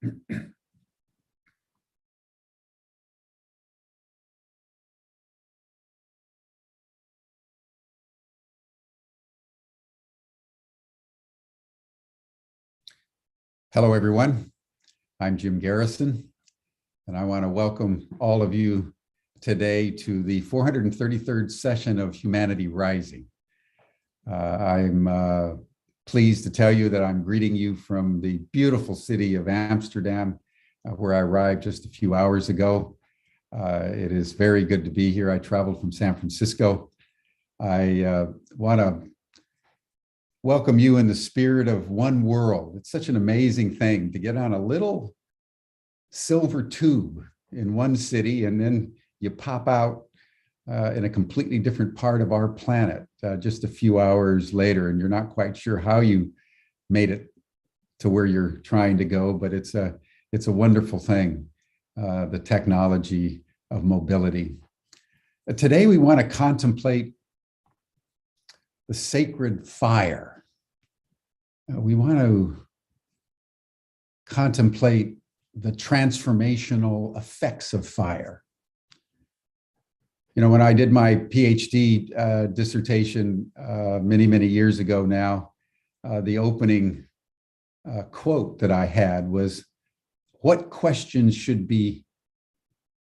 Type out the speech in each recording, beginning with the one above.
Hello, everyone. I'm Jim Garrison, and I want to welcome all of you today to the 433rd session of Humanity Rising. I'm pleased to tell you that I'm greeting you from the beautiful city of Amsterdam, where I arrived just a few hours ago. It is very good to be here. I traveled from San Francisco. I want to welcome you in the spirit of one world. It's such an amazing thing to get on a little silver tube in one city, and then you pop out in a completely different part of our planet just a few hours later, and you're not quite sure how you made it to where you're trying to go, but it's a wonderful thing, the technology of mobility. Today we want to contemplate the sacred fire. We want to contemplate the transformational effects of fire. You know, when I did my PhD dissertation many, many years ago now, the opening quote that I had was, "What questions should be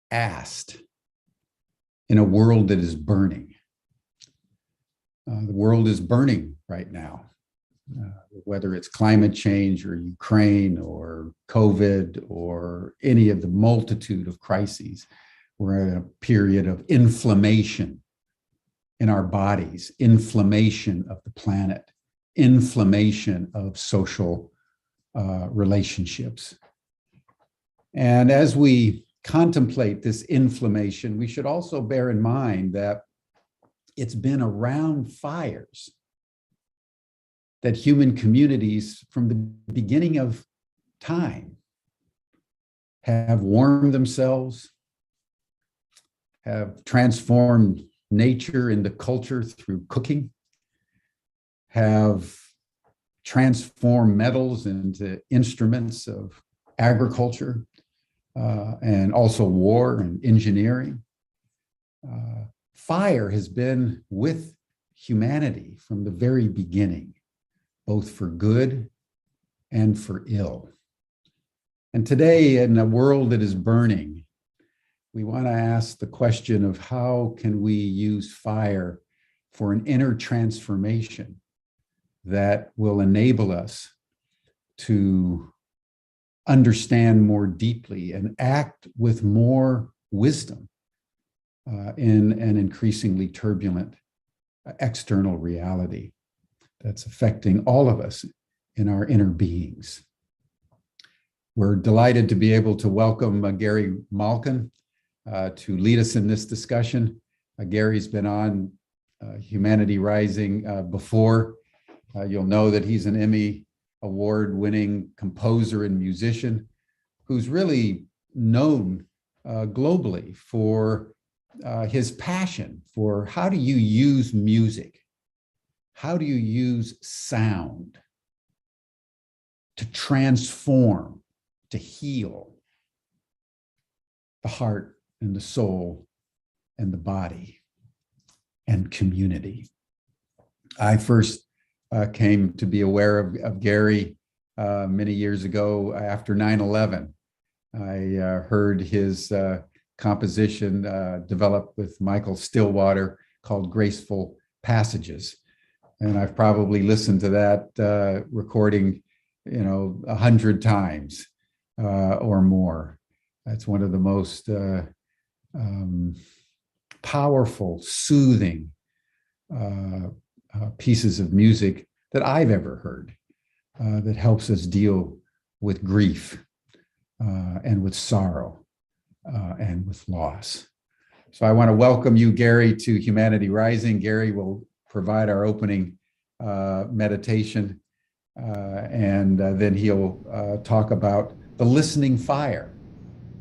asked in a world that is burning?" The world is burning right now, whether it's climate change or Ukraine or COVID or any of the multitude of crises. We're in a period of inflammation in our bodies, inflammation of the planet, inflammation of social relationships. And as we contemplate this inflammation, we should also bear in mind that it's been around fires that human communities from the beginning of time have warmed themselves, have transformed nature into culture through cooking, have transformed metals into instruments of agriculture, and also war and engineering. Fire has been with humanity from the very beginning, both for good and for ill. And today, in a world that is burning, we want to ask the question of how can we use fire for an inner transformation that will enable us to understand more deeply and act with more wisdom in an increasingly turbulent external reality that's affecting all of us in our inner beings. We're delighted to be able to welcome Gary Malkin to lead us in this discussion. Gary's been on Humanity Rising before. You'll know that he's an Emmy Award winning composer and musician who's really known globally for his passion for how do you use music? How do you use sound to transform, to heal the heart and the soul and the body and community? I first came to be aware of Gary many years ago after 9/11. I heard his composition developed with Michael Stillwater called Graceful Passages. And I've probably listened to that recording, 100 times or more. That's one of the most powerful, soothing pieces of music that I've ever heard that helps us deal with grief and with sorrow and with loss. So I want to welcome you, Gary, to Humanity Rising. Gary will provide our opening meditation, and then he'll talk about the listening fire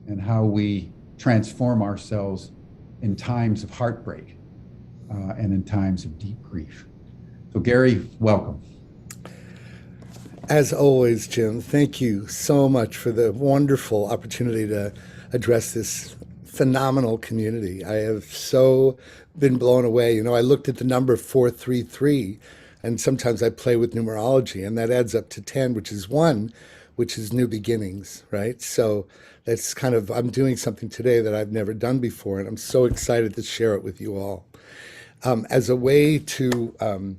and how we transform ourselves in times of heartbreak and in times of deep grief. So Gary, welcome. As always, Jim, thank you so much for the wonderful opportunity to address this phenomenal community. I have so been blown away. You know, I looked at the number 433, and sometimes I play with numerology, and that adds up to 10, which is one, which is new beginnings, right? So that's kind of, I'm doing something today that I've never done before, and I'm so excited to share it with you all. As a way to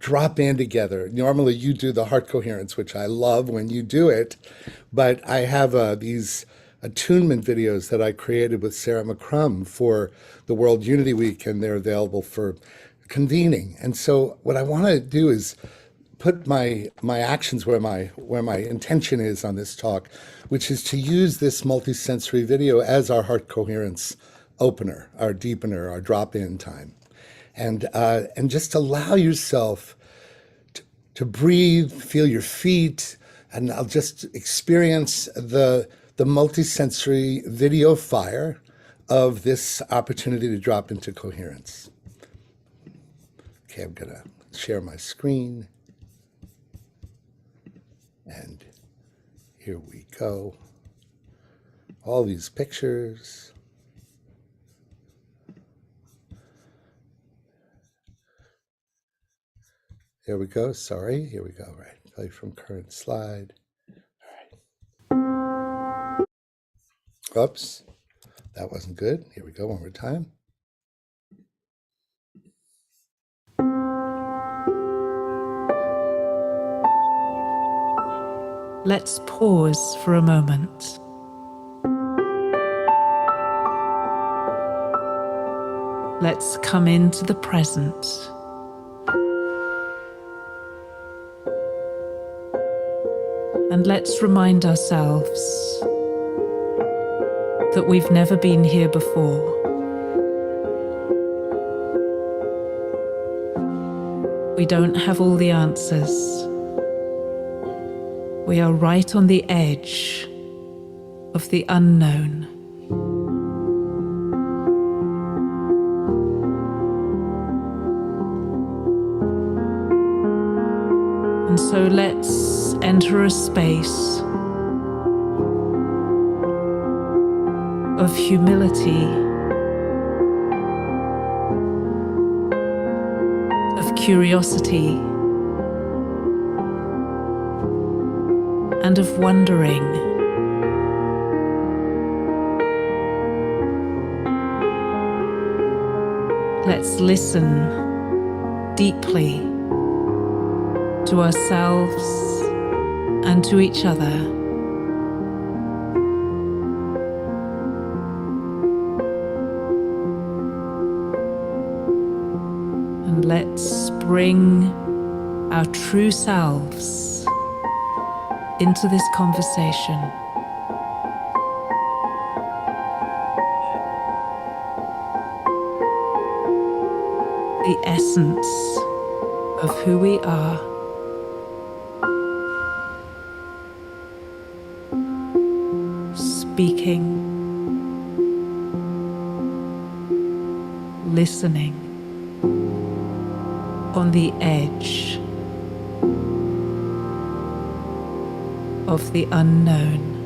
drop in together. Normally, you do the heart coherence, which I love when you do it, but I have these attunement videos that I created with Sarah McCrum for the World Unity Week, and they're available for convening. And so, what I want to do is put my actions where my intention is on this talk, which is to use this multisensory video as our heart coherence opener, our deepener, our drop-in time, and just allow yourself to breathe, feel your feet, and I'll just experience the multisensory video fire of this opportunity to drop into coherence. Okay, I'm gonna share my screen, and here we go. All these pictures. There we go. Sorry. Here we go. Right. Play from current slide. All right. Oops. That wasn't good. Here we go. One more time. Let's pause for a moment. Let's come into the present. And let's remind ourselves that we've never been here before. We don't have all the answers. We are right on the edge of the unknown. And so let's enter a space of humility, of curiosity, and of wondering. Let's listen deeply to ourselves and to each other. And let's bring our true selves into this conversation. The essence of who we are. Speaking, listening, on the edge of the unknown.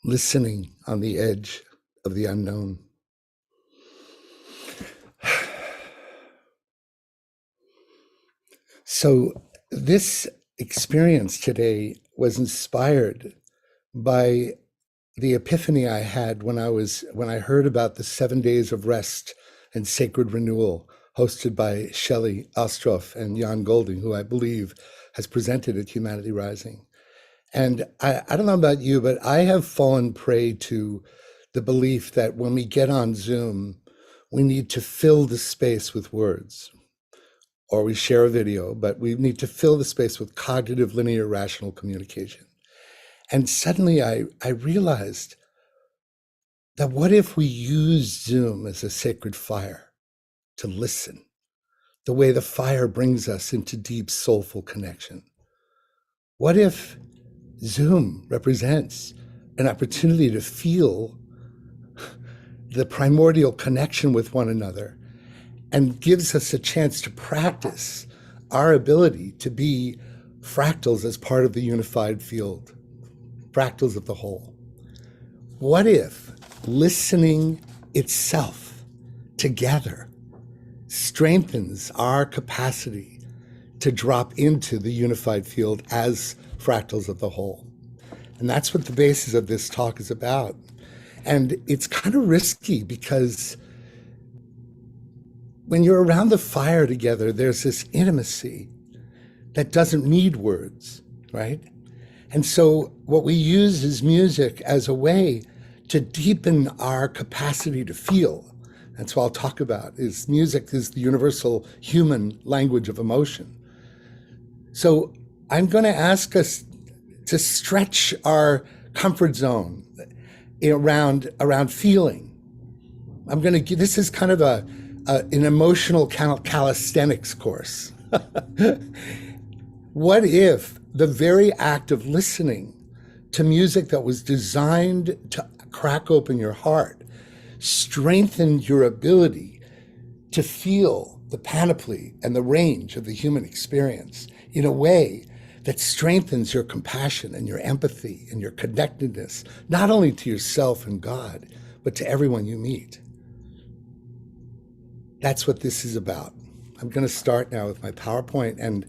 Listening on the edge of the unknown. So this experience today was inspired by the epiphany I had when I heard about the 7 days of rest and sacred renewal hosted by Shelley Ostroff and Jan Golding, who I believe has presented at Humanity Rising. And I don't know about you, but I have fallen prey to the belief that when we get on Zoom, we need to fill the space with words, or we share a video, but we need to fill the space with cognitive, linear, rational communication. And suddenly I realized that what if we use Zoom as a sacred fire to listen, the way the fire brings us into deep soulful connection? What if Zoom represents an opportunity to feel the primordial connection with one another and gives us a chance to practice our ability to be fractals as part of the unified field, fractals of the whole? What if listening itself together strengthens our capacity to drop into the unified field as fractals of the whole? And that's what the basis of this talk is about. And it's kind of risky because when you're around the fire together, there's this intimacy that doesn't need words, right? And so what we use is music as a way to deepen our capacity to feel. That's what I'll talk about, is music is the universal human language of emotion. So I'm going to ask us to stretch our comfort zone around feeling. I'm going to give, this is kind of an emotional calisthenics course. What if the very act of listening to music that was designed to crack open your heart strengthened your ability to feel the panoply and the range of the human experience in a way that strengthens your compassion and your empathy and your connectedness, not only to yourself and God, but to everyone you meet? That's what this is about. I'm going to start now with my PowerPoint, and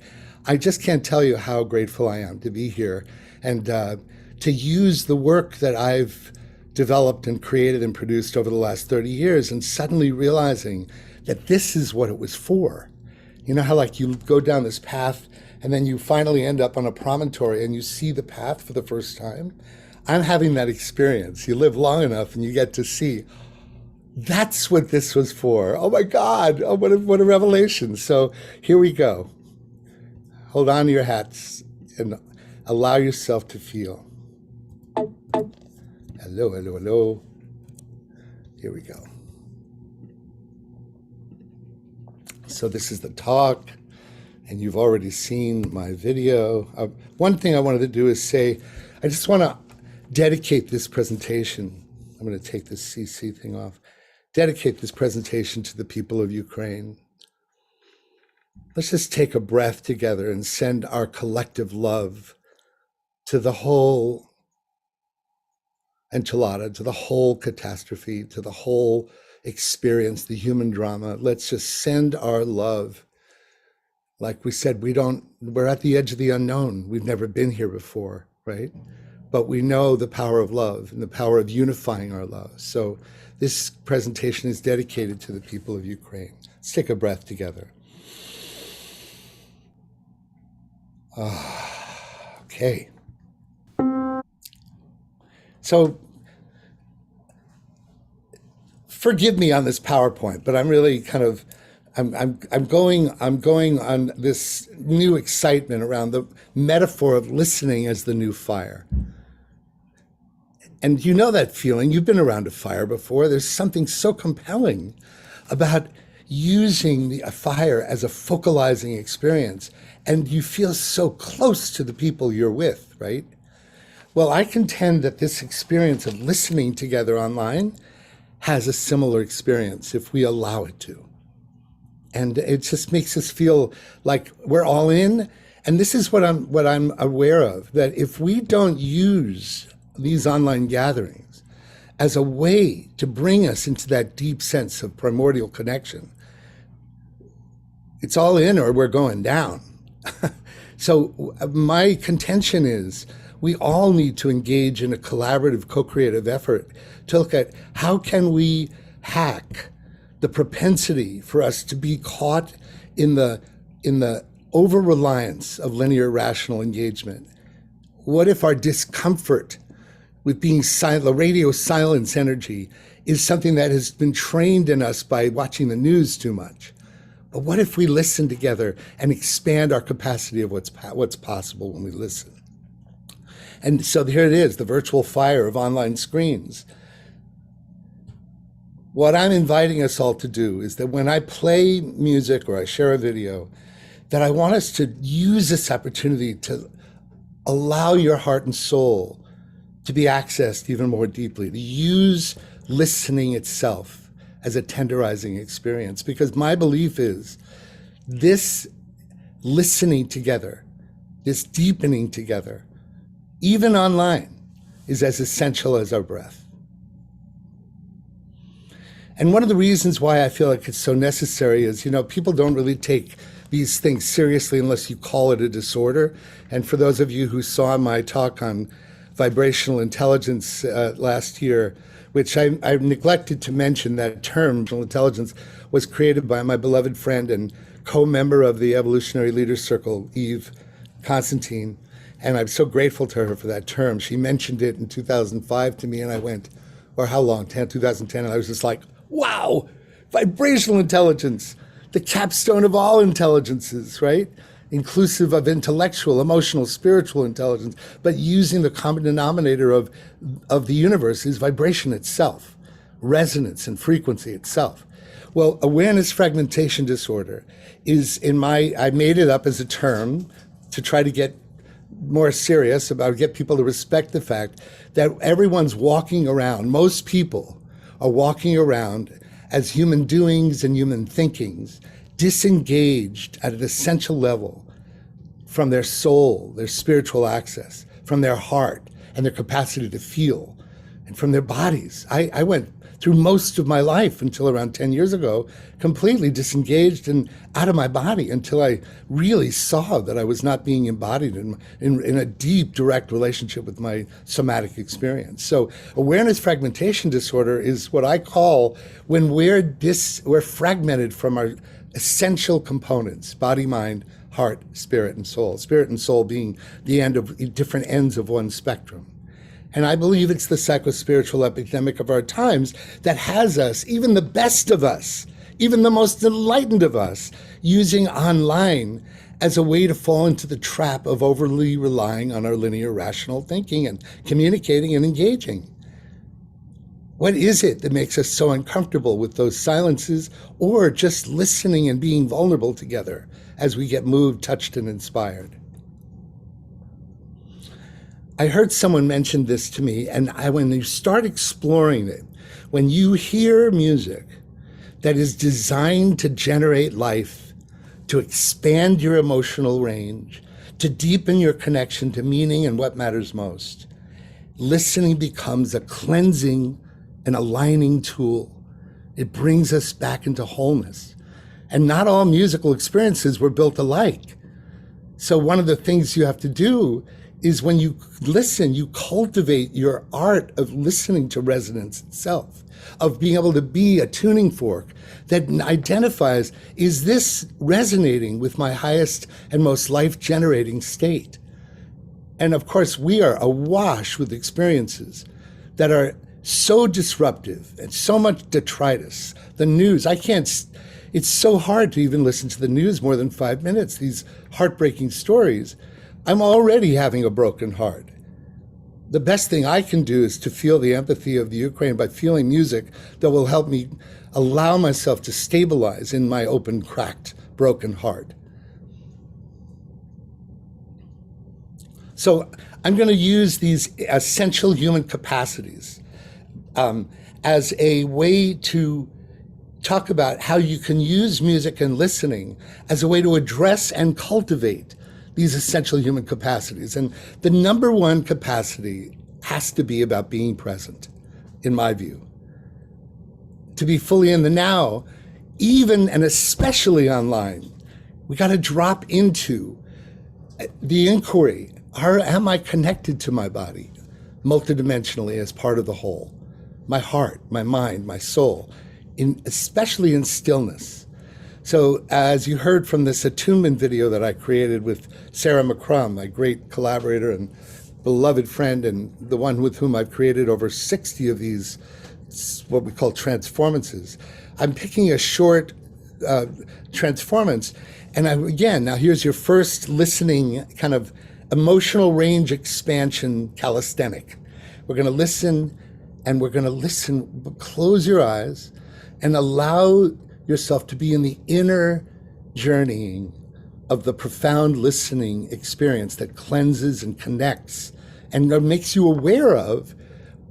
I just can't tell you how grateful I am to be here and to use the work that I've developed and created and produced over the last 30 years and suddenly realizing that this is what it was for. You know how like you go down this path and then you finally end up on a promontory and you see the path for the first time? I'm having that experience. You live long enough and you get to see, that's what this was for. Oh my God, oh, what a revelation. So here we go. Hold on to your hats and allow yourself to feel. Hello, hello, hello. Here we go. So this is the talk, and you've already seen my video. One thing I wanted to do is say, I just want to dedicate this presentation. I'm going to take this CC thing off. Dedicate this presentation to the people of Ukraine. Let's just take a breath together and send our collective love to the whole enchilada, to the whole catastrophe, to the whole experience, the human drama. Let's just send our love. Like we said, we're at the edge of the unknown. We've never been here before, right? But we know the power of love and the power of unifying our love. So this presentation is dedicated to the people of Ukraine. Let's take a breath together. Okay. So forgive me on this PowerPoint, but I'm really kind of I'm going on this new excitement around the metaphor of listening as the new fire. And you know that feeling. You've been around a fire before. There's something so compelling about using a fire as a focalizing experience, and you feel so close to the people you're with, right? Well, I contend that this experience of listening together online has a similar experience if we allow it to. And it just makes us feel like we're all in. And this is what I'm aware of, that if we don't use these online gatherings as a way to bring us into that deep sense of primordial connection, it's all in or we're going down. So my contention is we all need to engage in a collaborative, co-creative effort to look at how can we hack the propensity for us to be caught in the over-reliance of linear rational engagement. What if our discomfort with being silent, the radio silence energy, is something that has been trained in us by watching the news too much? But what if we listen together and expand our capacity of what's possible when we listen? And so here it is, the virtual fire of online screens. What I'm inviting us all to do is that when I play music or I share a video, that I want us to use this opportunity to allow your heart and soul to be accessed even more deeply, to use listening itself as a tenderizing experience. Because my belief is this listening together, this deepening together, even online, is as essential as our breath. And one of the reasons why I feel like it's so necessary is, people don't really take these things seriously unless you call it a disorder. And for those of you who saw my talk on vibrational intelligence last year, which I neglected to mention, that term, vibrational intelligence, was created by my beloved friend and co-member of the Evolutionary Leaders Circle, Eve Constantine. And I'm so grateful to her for that term. She mentioned it in 2005 to me, and I went, or how long, 2010, and I was just like, wow, vibrational intelligence, the capstone of all intelligences, right? Inclusive of intellectual, emotional, spiritual intelligence, but using the common denominator of the universe is vibration itself, resonance and frequency itself. Well, awareness fragmentation disorder is I made it up as a term to try to get more serious about, get people to respect the fact that everyone's walking around, most people are walking around as human doings and human thinkings, disengaged at an essential level from their soul, their spiritual access, from their heart and their capacity to feel, and from their bodies. I went through most of my life until around 10 years ago, completely disengaged and out of my body until I really saw that I was not being embodied in a deep, direct relationship with my somatic experience. So awareness fragmentation disorder is what I call when we're fragmented from our essential components: body, mind, heart, spirit, and soul. Spirit and soul being the different ends of one spectrum. And I believe it's the psycho-spiritual epidemic of our times that has us, even the best of us, even the most enlightened of us, using online as a way to fall into the trap of overly relying on our linear rational thinking and communicating and engaging. What is it that makes us so uncomfortable with those silences, or just listening and being vulnerable together as we get moved, touched, and inspired? I heard someone mention this to me, and when you start exploring it, when you hear music that is designed to generate life, to expand your emotional range, to deepen your connection to meaning and what matters most, listening becomes a cleansing and aligning tool. It brings us back into wholeness. And not all musical experiences were built alike. So one of the things you have to do is when you listen, you cultivate your art of listening to resonance itself, of being able to be a tuning fork that identifies, is this resonating with my highest and most life-generating state? And of course, we are awash with experiences that are so disruptive and so much detritus. The news, it's so hard to even listen to the news more than 5 minutes, these heartbreaking stories. I'm already having a broken heart. The best thing I can do is to feel the empathy of the Ukraine by feeling music that will help me allow myself to stabilize in my open, cracked, broken heart. So I'm going to use these essential human capacities as a way to talk about how you can use music and listening as a way to address and cultivate these essential human capacities. And the number one capacity has to be about being present, in my view. To be fully in the now, even and especially online, we got to drop into the inquiry. Am I connected to my body multidimensionally as part of the whole? My heart, my mind, my soul, especially in stillness. So as you heard from this attunement video that I created with Sarah McCrum, my great collaborator and beloved friend, and the one with whom I've created over 60 of these, what we call transformances, I'm picking a short transformance. And now here's your first listening kind of emotional range expansion calisthenic. We're going to listen, and we're going to listen, close your eyes, and allow yourself to be in the inner journeying of the profound listening experience that cleanses and connects and makes you aware of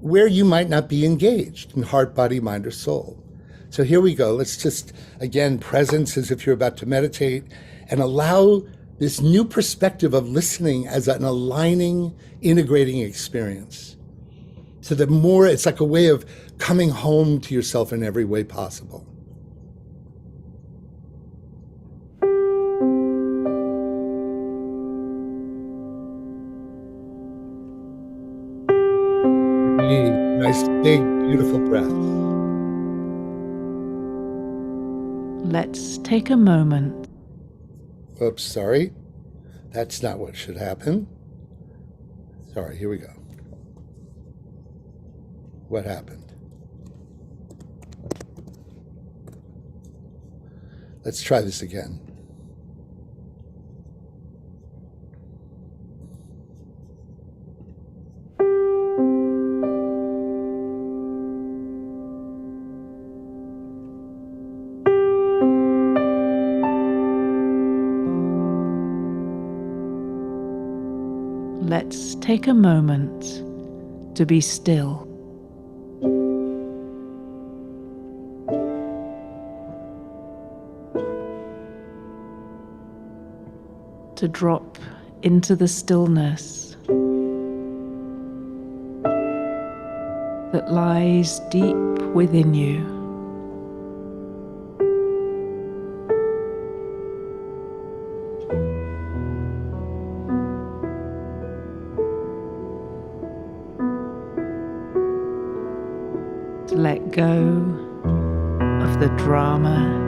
where you might not be engaged in heart, body, mind, or soul. So here we go. Let's just, again, presence as if you're about to meditate, and allow this new perspective of listening as an aligning, integrating experience. So that more, it's like a way of coming home to yourself in every way possible. Nice, big, beautiful breath. Let's take a moment. Oops, sorry. That's not what should happen. Sorry, here we go. What happened? Let's try this again. Let's take a moment to be still. To drop into the stillness that lies deep within you. To let go of the drama,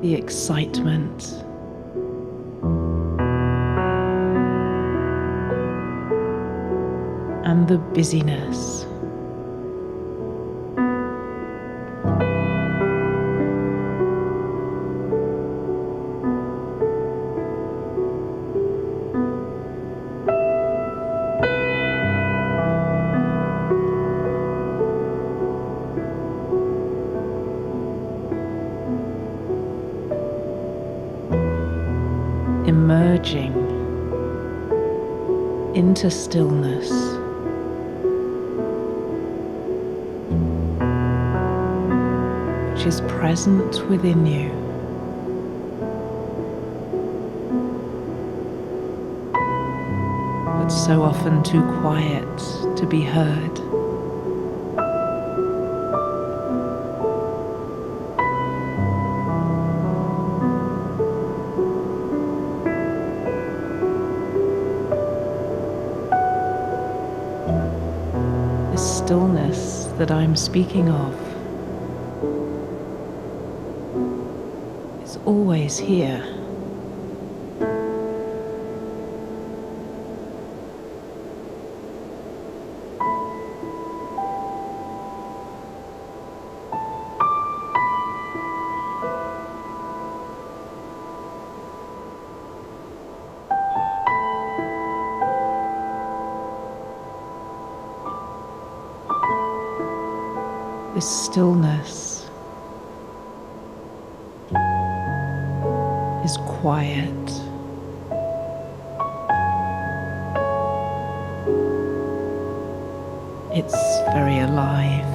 the excitement, and the busyness. Emerging into stillness, which is present within you. But so often too quiet to be heard. Stillness that I'm speaking of is always here. This stillness is quiet. It's very alive.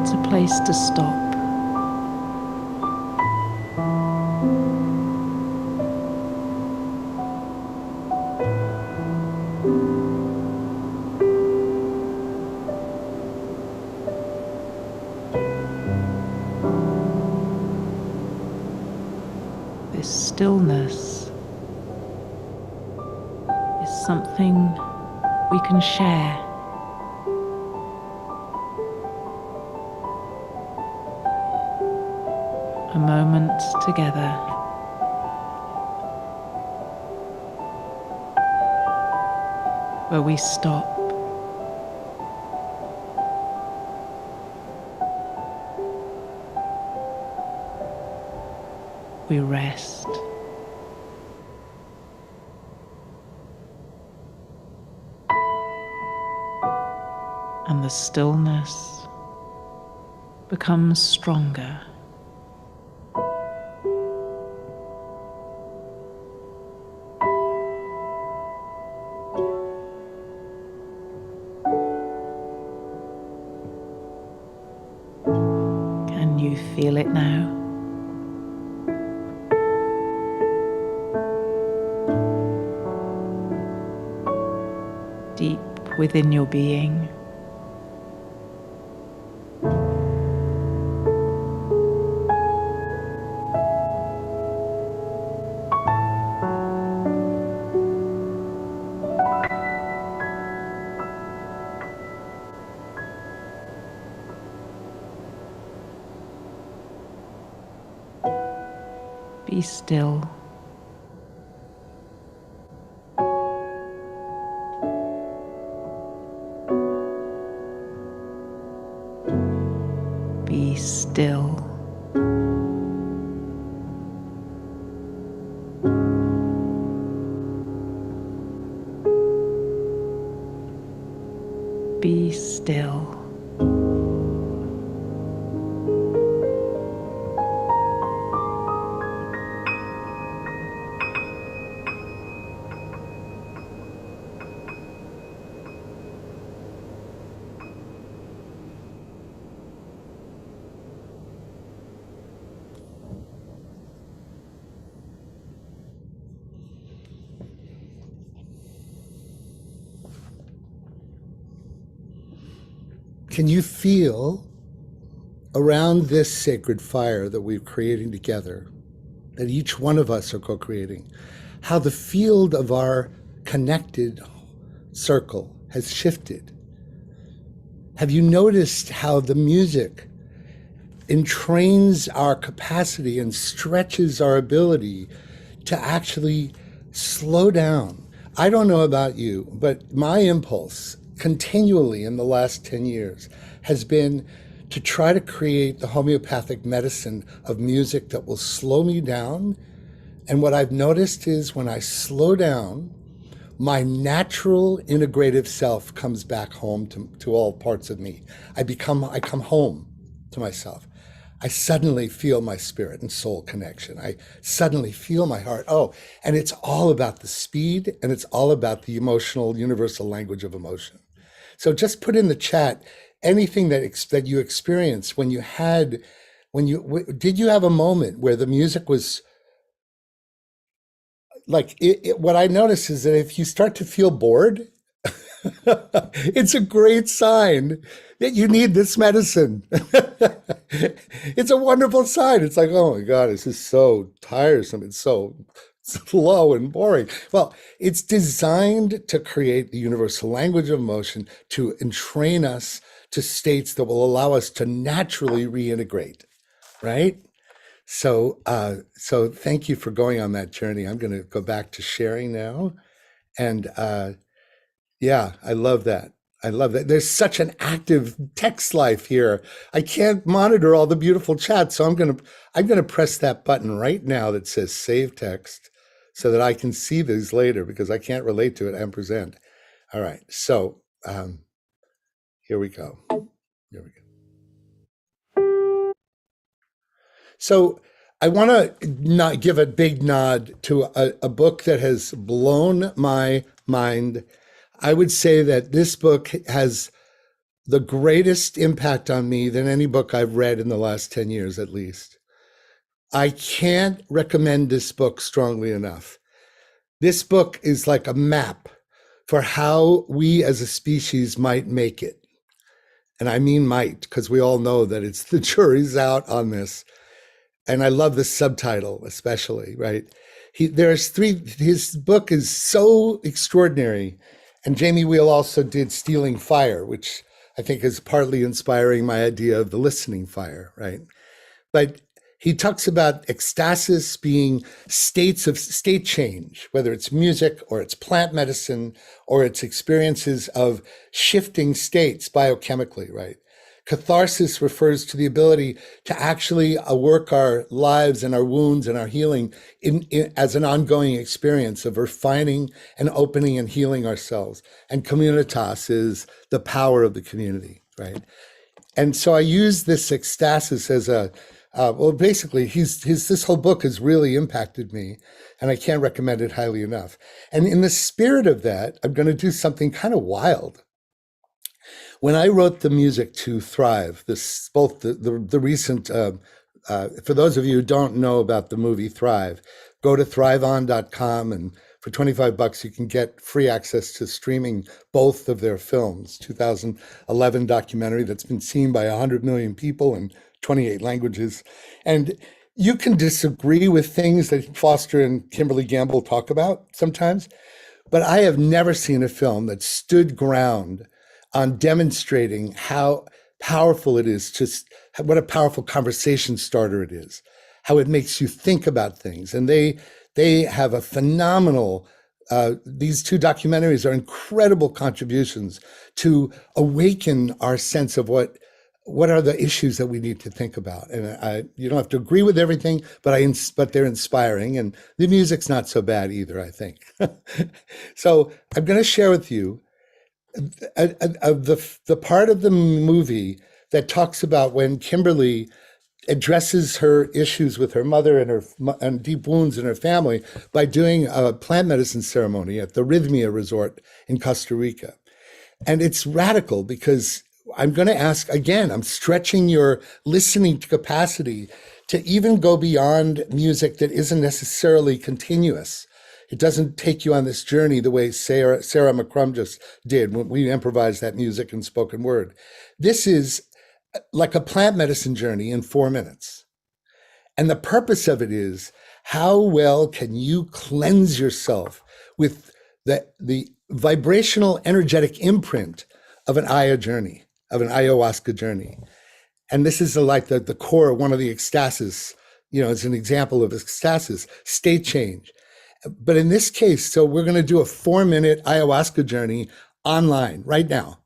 It's a place to stop. This stillness is something we can share. A moment together. Where we stop. we rest. And the stillness becomes stronger. Can you feel it now? Deep within your being. Be still. Be still. Be still. Can you feel around this sacred fire that we're creating together, that each one of us are co-creating, how the field of our connected circle has shifted? Have you noticed how the music entrains our capacity and stretches our ability to actually slow down? I don't know about you, but my impulse continually in the last 10 years has been to try to create the homeopathic medicine of music that will slow me down. And what I've noticed is when I slow down, my natural integrative self comes back home to all parts of me. I come home to myself. I suddenly feel my spirit and soul connection. I suddenly feel my heart. Oh, and it's all about the speed, and it's all about the emotional universal language of emotion. So just put in the chat anything that you experienced when you did you have a moment where the music was like, what I notice is that if you start to feel bored, it's a great sign that you need this medicine. It's a wonderful sign. It's like, oh my God, this is so tiresome. It's so slow and boring. Well, it's designed to create the universal language of emotion, to entrain us to states that will allow us to naturally reintegrate, right? So thank you for going on that journey. I'm going to go back to sharing now. And yeah, I love that. I love that. There's such an active text life here. I can't monitor all the beautiful chats, so I'm gonna press that button right now that says save text so that I can see these later because I can't relate to it and present. All right, so here we go. Here we go. So I want to not give a big nod to a book that has blown my mind. I would say that this book has the greatest impact on me than any book I've read in the last 10 years, at least. I can't recommend this book strongly enough. This book is like a map for how we as a species might make it. And I mean might, because we all know that it's the jury's out on this. And I love the subtitle, especially, right? His book is so extraordinary. And Jamie Wheel also did Stealing Fire, which I think is partly inspiring my idea of the listening fire, right? But he talks about ecstasis being states of state change, whether it's music or it's plant medicine or it's experiences of shifting states biochemically, right? Catharsis refers to the ability to actually work our lives and our wounds and our healing as an ongoing experience of refining and opening and healing ourselves. And communitas is the power of the community, right? And so I use this ecstasis as well, basically, this whole book has really impacted me, and I can't recommend it highly enough. And in the spirit of that, I'm going to do something kind of wild. When I wrote the music to Thrive, both the recent, for those of you who don't know about the movie Thrive, go to thriveon.com, and for $25 you can get free access to streaming both of their films. 2011 documentary that's been seen by 100 million people in 28 languages. And you can disagree with things that Foster and Kimberly Gamble talk about sometimes, but I have never seen a film that stood ground on demonstrating how powerful it is, what a powerful conversation starter it is, how it makes you think about things. And they have a phenomenal, these two documentaries are incredible contributions to awaken our sense of what are the issues that we need to think about. And you don't have to agree with everything, but they're inspiring, and the music's not so bad either, I think. So I'm going to share with you the part of the movie that talks about when Kimberly addresses her issues with her mother and deep wounds in her family by doing a plant medicine ceremony at the Rhythmia Resort in Costa Rica. And it's radical because I'm going to ask again, I'm stretching your listening capacity to even go beyond music that isn't necessarily continuous. It doesn't take you on this journey the way Sarah McCrum just did when we improvised that music and spoken word. This is like a plant medicine journey in 4 minutes. And the purpose of it is, how well can you cleanse yourself with the vibrational energetic imprint of an ayahuasca journey? And this is like the core, one of the ecstasis, it's an example of ecstasis, state change. But in this case, so we're going to do a 4-minute ayahuasca journey online right now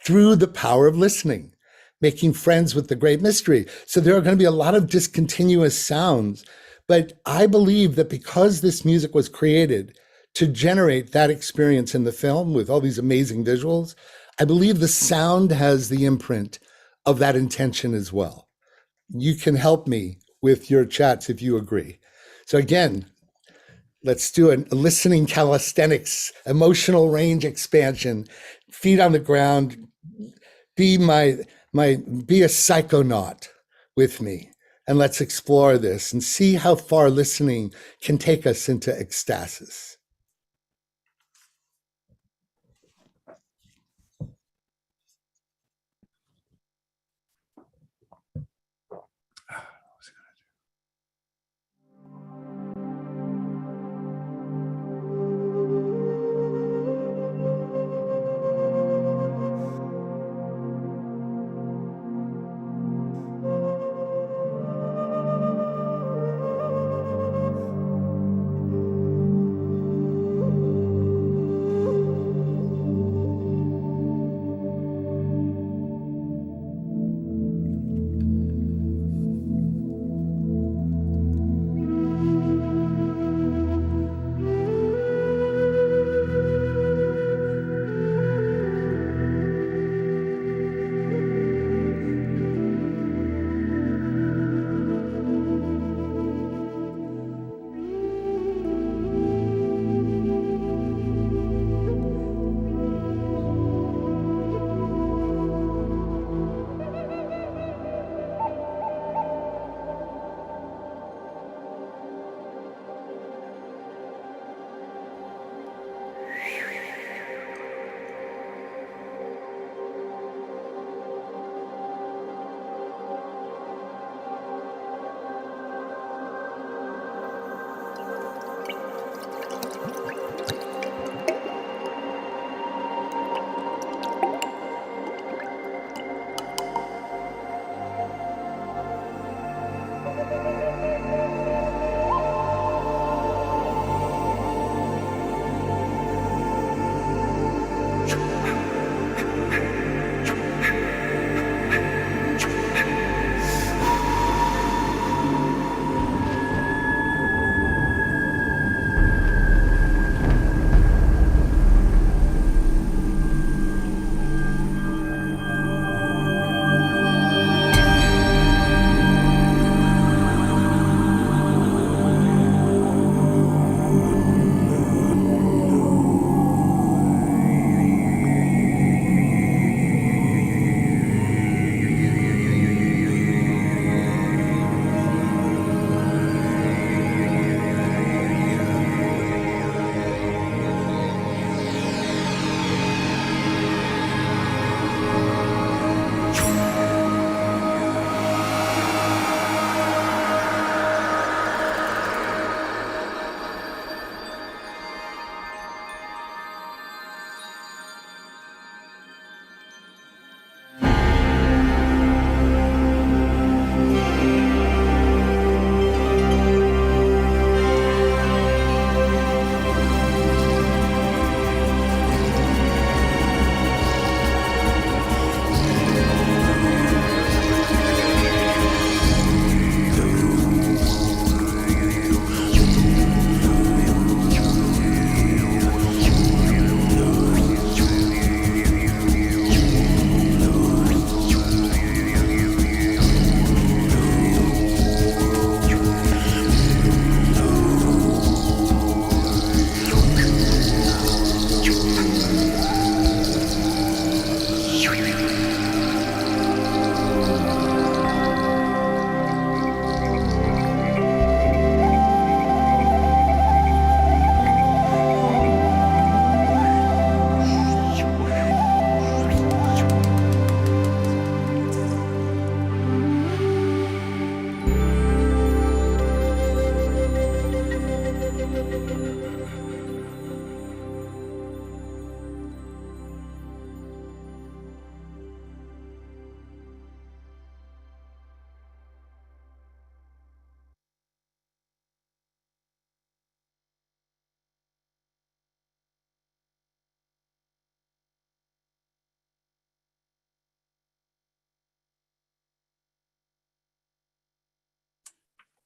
through the power of listening, making friends with the great mystery. So there are going to be a lot of discontinuous sounds, but I believe that because this music was created to generate that experience in the film with all these amazing visuals, I believe the sound has the imprint of that intention as well. You can help me with your chats if you agree. So again, let's do a listening calisthenics, emotional range expansion, feet on the ground. Be a psychonaut with me, and let's explore this and see how far listening can take us into ecstasis.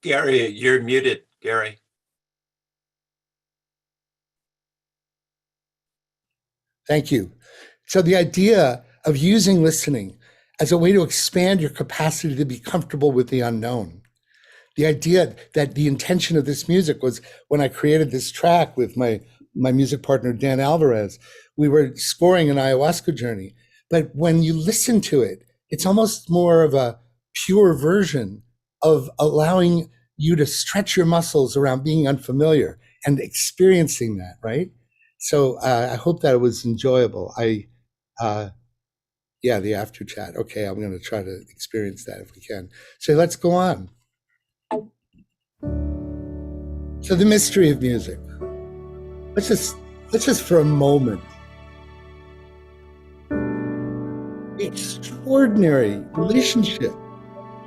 Gary, you're muted, Gary. Thank you. So the idea of using listening as a way to expand your capacity to be comfortable with the unknown. The idea that the intention of this music was, when I created this track with my music partner, Dan Alvarez, we were scoring an ayahuasca journey. But when you listen to it, it's almost more of a pure version of allowing you to stretch your muscles around being unfamiliar and experiencing that, right? So I hope that it was enjoyable. Yeah, the after chat. Okay, I'm going to try to experience that if we can. So let's go on. So the mystery of music. Let's just for a moment. The extraordinary relationship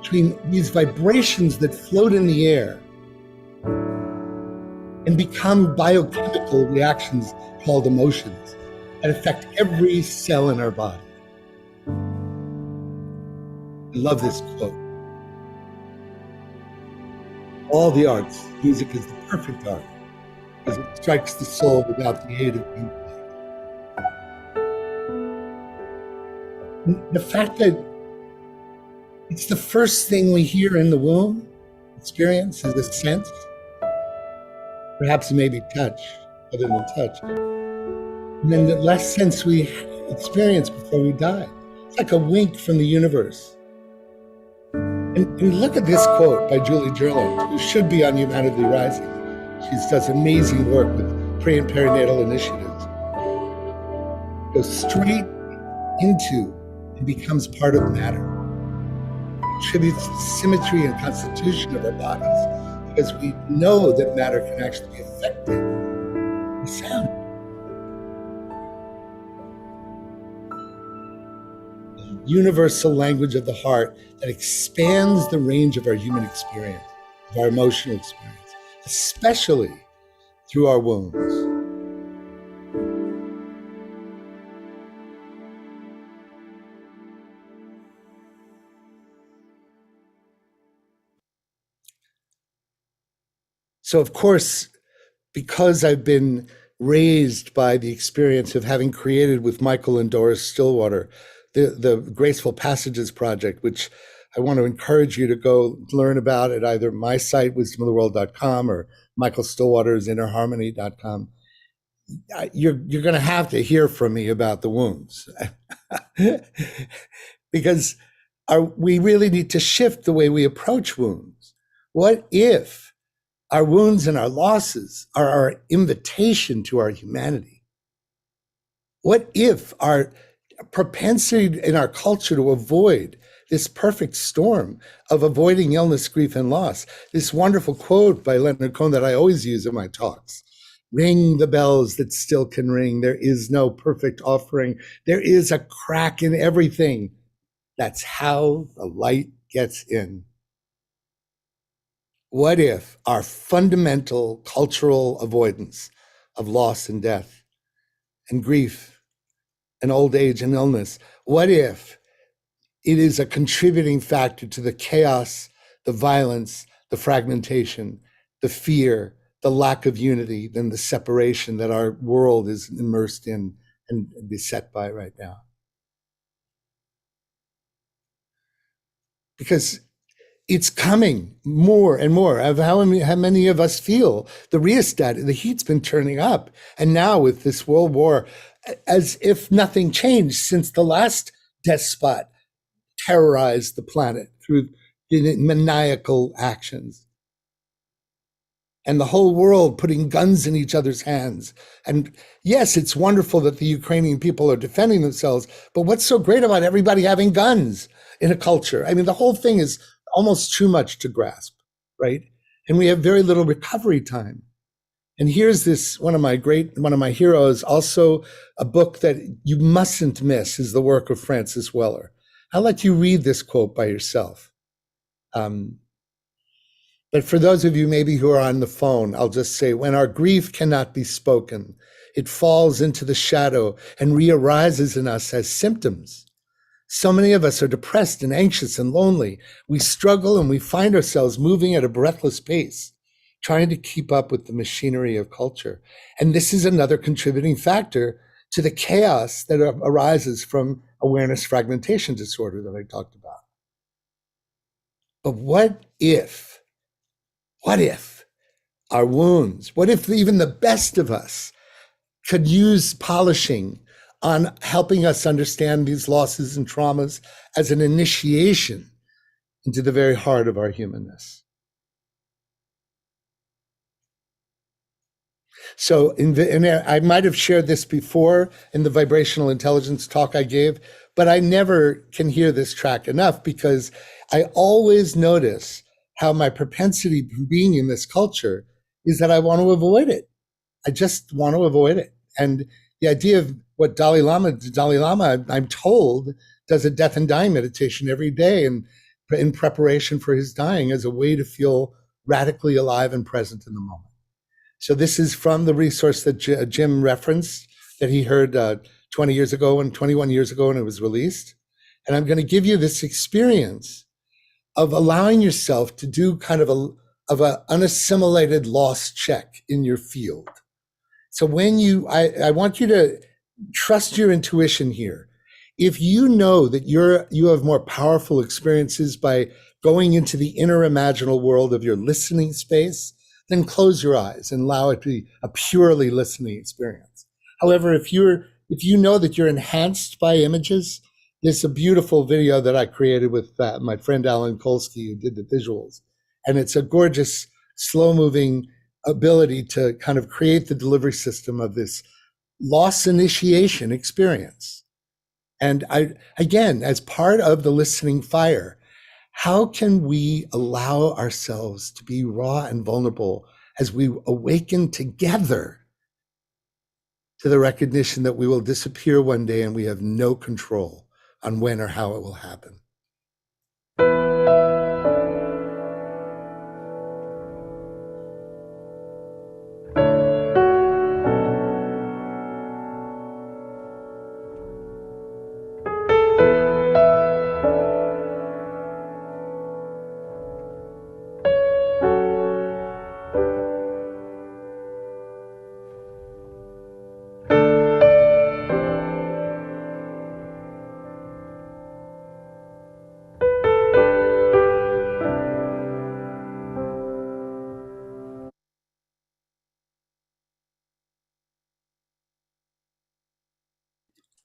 between these vibrations that float in the air and become biochemical reactions called emotions that affect every cell in our body. I love this quote. All the arts, music is the perfect art, because it strikes the soul without the aid of intellect. The fact that it's the first thing we hear in the womb, experience is a sense, perhaps maybe touch, other than touch. And then the less sense we experience before we die. It's like a wink from the universe. And look at this quote by Julie Gerland, who should be on Humanity Rising. She does amazing work with pre and perinatal initiatives. Goes straight into and becomes part of matter. Contributes to the symmetry and constitution of our bodies, because we know that matter can actually be affected by sound. The universal language of the heart that expands the range of our human experience, of our emotional experience, especially through our wounds. So, of course, because I've been raised by the experience of having created with Michael and Doris Stillwater the Graceful Passages Project, which I want to encourage you to go learn about at either my site, wisdomoftheworld.com, or Michael Stillwater's innerharmony.com. You're going to have to hear from me about the wounds because we really need to shift the way we approach wounds. What if our wounds and our losses are our invitation to our humanity? What if our propensity in our culture to avoid this perfect storm of avoiding illness, grief, and loss? This wonderful quote by Leonard Cohen that I always use in my talks. Ring the bells that still can ring. There is no perfect offering. There is a crack in everything. That's how the light gets in. What if our fundamental cultural avoidance of loss and death and grief and old age and illness, what if it is a contributing factor to the chaos, the violence, the fragmentation, the fear, the lack of unity, then the separation that our world is immersed in and beset by right now? Because it's coming more and more. Of how many of us feel the rheostat, the heat's been turning up. And now with this world war, as if nothing changed since the last despot terrorized the planet through maniacal actions. And the whole world putting guns in each other's hands. And yes, it's wonderful that the Ukrainian people are defending themselves, but what's so great about everybody having guns in a culture? I mean, the whole thing is almost too much to grasp, right? And we have very little recovery time. And here's this, one of my heroes, also a book that you mustn't miss, is the work of Francis Weller. I'll let you read this quote by yourself. But for those of you maybe who are on the phone, I'll just say, when our grief cannot be spoken, it falls into the shadow and re-arises in us as symptoms. So many of us are depressed and anxious and lonely. We struggle and we find ourselves moving at a breathless pace, trying to keep up with the machinery of culture. And this is another contributing factor to the chaos that arises from awareness fragmentation disorder that I talked about. But what if our wounds, what if even the best of us could use polishing on helping us understand these losses and traumas as an initiation into the very heart of our humanness? So I might have shared this before in the vibrational intelligence talk I gave, but I never can hear this track enough because I always notice how my propensity for being in this culture is that I want to avoid it. I just want to avoid it. And the idea of what Dalai Lama, I'm told, does a death and dying meditation every day and in preparation for his dying as a way to feel radically alive and present in the moment. So this is from the resource that Jim referenced that he heard 20 years ago and 21 years ago when it was released. And I'm going to give you this experience of allowing yourself to do kind of a unassimilated loss check in your field. So when I want you to trust your intuition here. If you know that you have more powerful experiences by going into the inner imaginal world of your listening space, then close your eyes and allow it to be a purely listening experience. However, if you know that you're enhanced by images, there's a beautiful video that I created with my friend Alan Kolsky, who did the visuals. And it's a gorgeous, slow-moving ability to kind of create the delivery system of this loss initiation experience. And again, as part of the listening fire, how can we allow ourselves to be raw and vulnerable as we awaken together to the recognition that we will disappear one day and we have no control on when or how it will happen?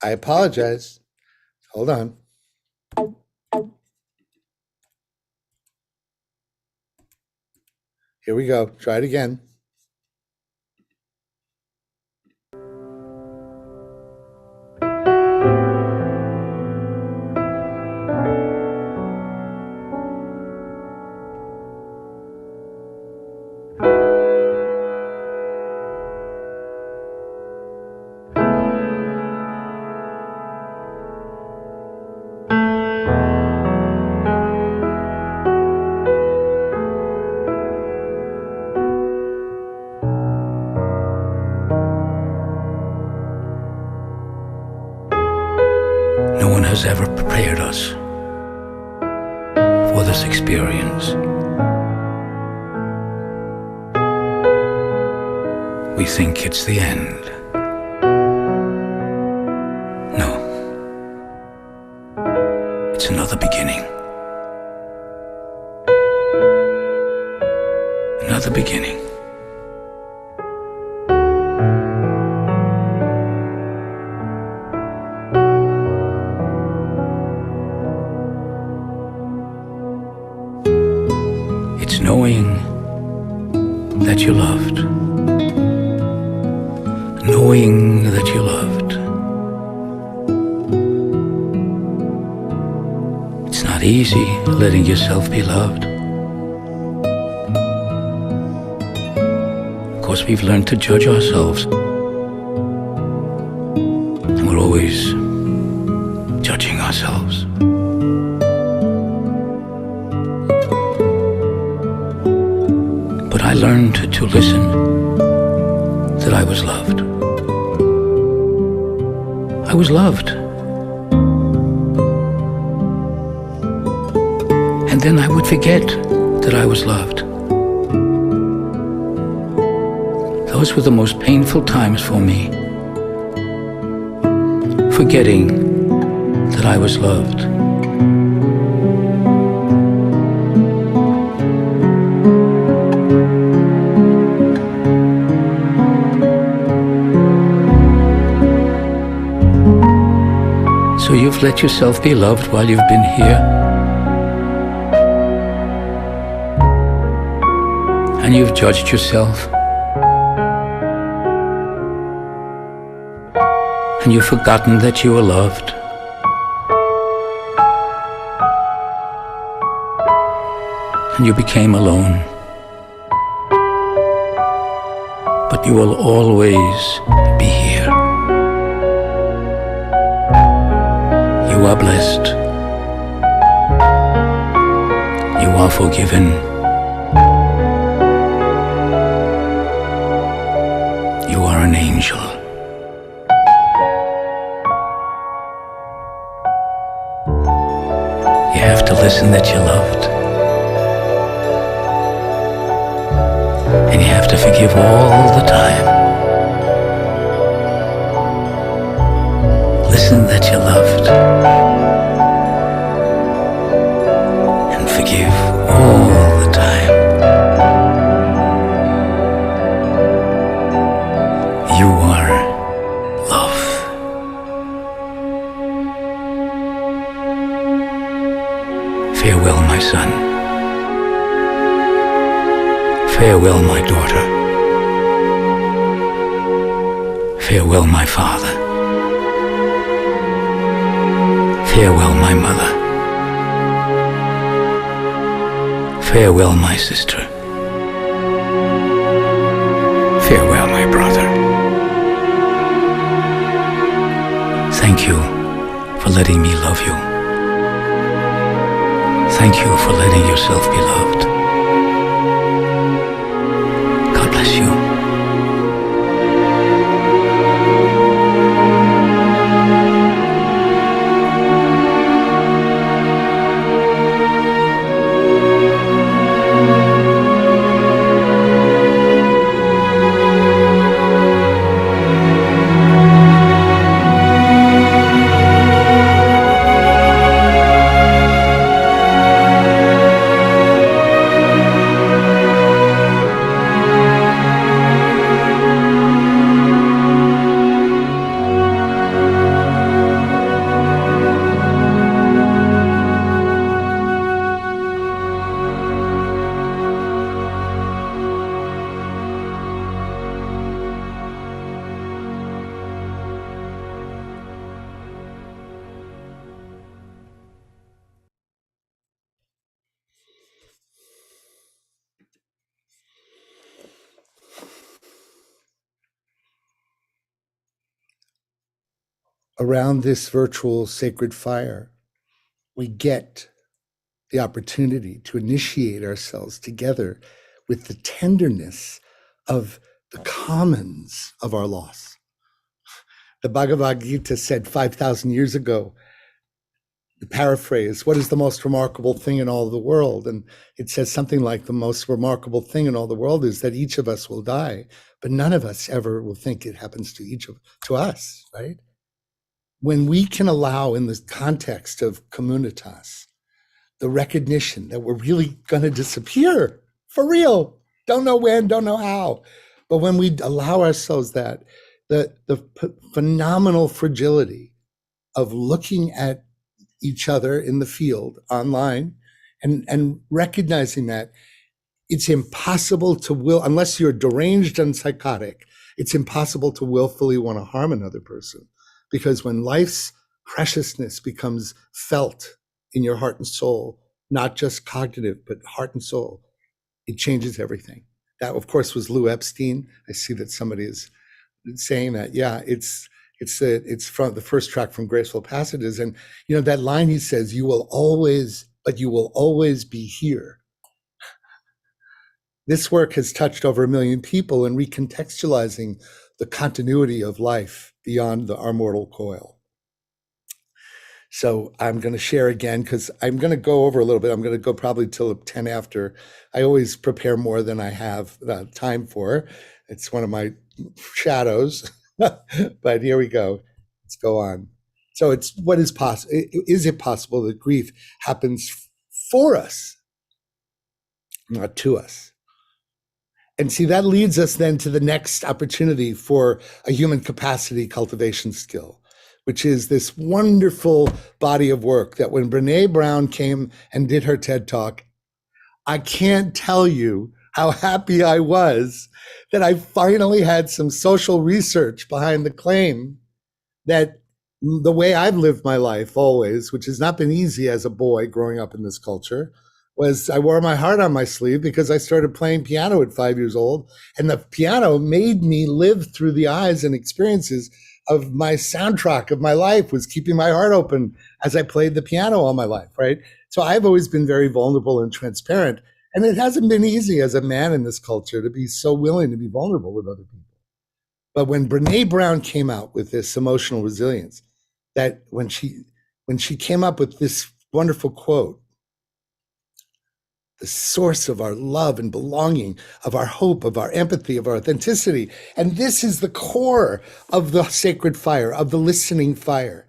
I apologize. Hold on. Here we go. Try it again. No one has ever prepared us for this experience. We think it's the end. No. It's another beginning. Another beginning. Knowing that you're loved. Knowing that you're loved. It's not easy letting yourself be loved. Of course, we've learned to judge ourselves. And we're always judging ourselves. But I learned to listen, that I was loved. I was loved. And then I would forget that I was loved. Those were the most painful times for me. Forgetting that I was loved. So you've let yourself be loved while you've been here. And you've judged yourself. And you've forgotten that you were loved. And you became alone. But you will always be here. You are blessed. You are forgiven. You are an angel. You have to listen that you're loved. And you have to forgive all the time. Listen that you're loved. And forgive all the time. You are love. Farewell, my son. Farewell, my daughter. Farewell, my father. Farewell, my mother. Farewell, my sister. Farewell, my brother. Thank you for letting me love you. Thank you for letting yourself be loved. God bless you. Around this virtual sacred fire, we get the opportunity to initiate ourselves together with the tenderness of the commons of our loss. The Bhagavad Gita said 5,000 years ago, the paraphrase, what is the most remarkable thing in all the world? And it says something like the most remarkable thing in all the world is that each of us will die, but none of us ever will think it happens to us, right? When we can allow, in the context of communitas, the recognition that we're really going to disappear for real, don't know when, don't know how, but when we allow ourselves that, the phenomenal fragility of looking at each other in the field online and recognizing that it's impossible to will, unless you're deranged and psychotic, it's impossible to willfully want to harm another person. Because when life's preciousness becomes felt in your heart and soul, not just cognitive, but heart and soul, it changes everything. That, of course, was Lou Epstein. I see that somebody is saying that. Yeah, it's from the first track from Graceful Passages. And, you know, that line he says, you will always be here. This work has touched over 1 million people in recontextualizing the continuity of life beyond our mortal coil. So I'm going to share again because I'm going to go over a little bit. I'm going to go probably till 10 after. I always prepare more than I have time for. It's one of my shadows, but here we go. Let's go on. So it's what is possible. Is it possible that grief happens for us, not to us? And see, that leads us then to the next opportunity for a human capacity cultivation skill, which is this wonderful body of work that when Brene Brown came and did her TED Talk, I can't tell you how happy I was that I finally had some social research behind the claim that the way I've lived my life always, which has not been easy as a boy growing up in this culture, was I wore my heart on my sleeve because I started playing piano at 5 years old. And the piano made me live through the eyes and experiences of my soundtrack of my life, was keeping my heart open as I played the piano all my life, right? So I've always been very vulnerable and transparent. And it hasn't been easy as a man in this culture to be so willing to be vulnerable with other people. But when Brene Brown came out with this emotional resilience, that when she came up with this wonderful quote, the source of our love and belonging, of our hope, of our empathy, of our authenticity. And this is the core of the sacred fire, of the listening fire.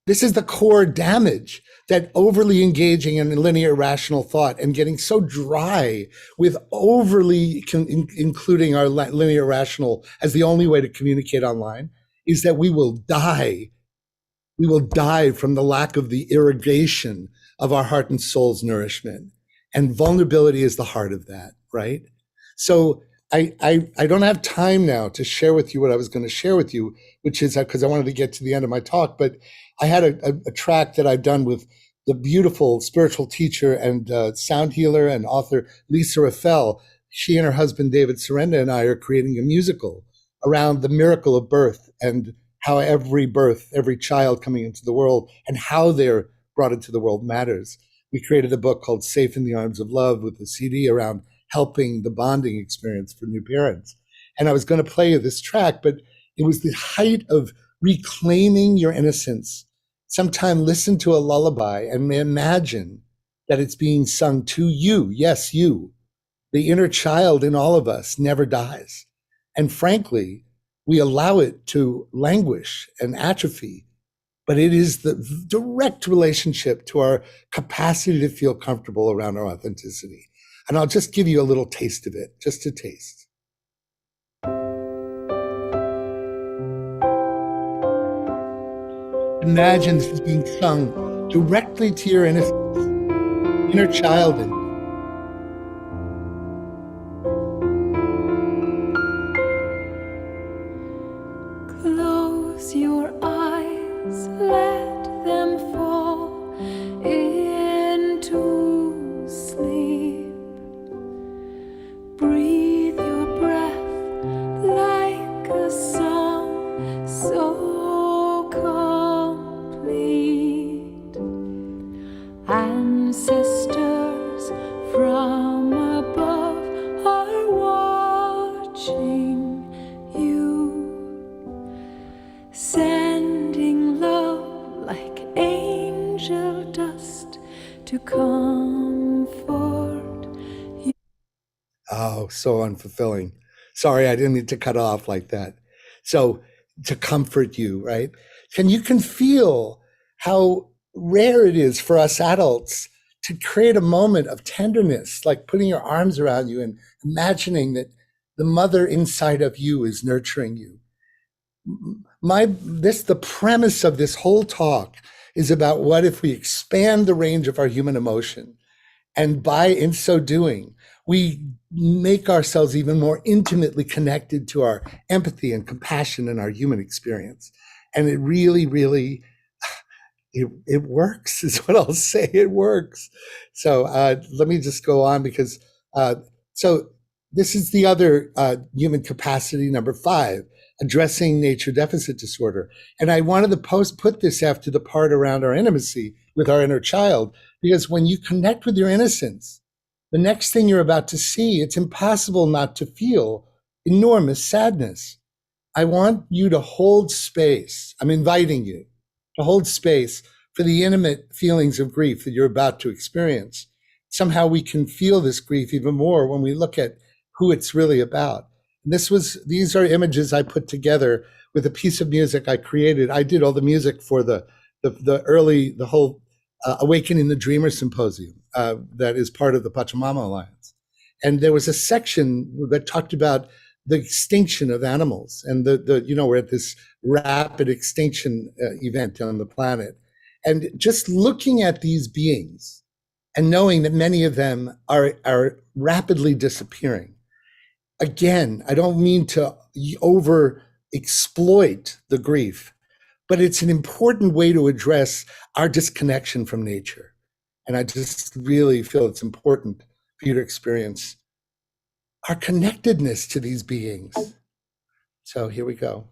This is the core damage that overly engaging in linear rational thought and getting so dry with overly including our linear rational as the only way to communicate online is that we will die. We will die from the lack of the irrigation of our heart and soul's nourishment. And vulnerability is the heart of that, right? So I don't have time now to share with you what I was going to share with you, which is because I wanted to get to the end of my talk, but I had a track that I've done with the beautiful spiritual teacher and sound healer and author Lisa Raffel. She and her husband David Sorenda and I are creating a musical around the miracle of birth and how every birth, every child coming into the world and how they're brought into the world matters. We created a book called Safe in the Arms of Love with a CD around helping the bonding experience for new parents. And I was going to play you this track, but it was the height of reclaiming your innocence. Sometime listen to a lullaby and imagine that it's being sung to you. Yes, you. The inner child in all of us never dies. And frankly, we allow it to languish and atrophy, but it is the direct relationship to our capacity to feel comfortable around our authenticity. And I'll just give you a little taste of it, just a taste. Imagine this is being sung directly to your innocence, inner child in you. Close your eyes, let them fall into sleep. Breathe your breath like a song so complete. Ancestors from above are watching you, sending love like angel dust to comfort you. Oh, so unfulfilling. Sorry, I didn't need to cut off like that. So to comfort you, right? And you can feel how rare it is for us adults to create a moment of tenderness, like putting your arms around you and imagining that the mother inside of you is nurturing you. The premise of this whole talk is about what if we expand the range of our human emotion, and in so doing, we make ourselves even more intimately connected to our empathy and compassion and our human experience. And it really, really, it works, is what I'll say. It works. So let me just go on because, so this is the other human capacity, number 5, addressing nature deficit disorder. And I wanted to put this after the part around our intimacy with our inner child, because when you connect with your innocence, the next thing you're about to see, it's impossible not to feel enormous sadness. I want you to hold space. I'm inviting you to hold space for the intimate feelings of grief that you're about to experience. Somehow we can feel this grief even more when we look at who it's really about. And these are images I put together with a piece of music I created. I did all the music for the whole Awakening the Dreamer Symposium that is part of the Pachamama Alliance. And there was a section that talked about the extinction of animals, and we're at this rapid extinction event on the planet, and just looking at these beings and knowing that many of them are rapidly disappearing. Again, I don't mean to over exploit the grief, but it's an important way to address our disconnection from nature. And I just really feel it's important for you to experience our connectedness to these beings. So here we go.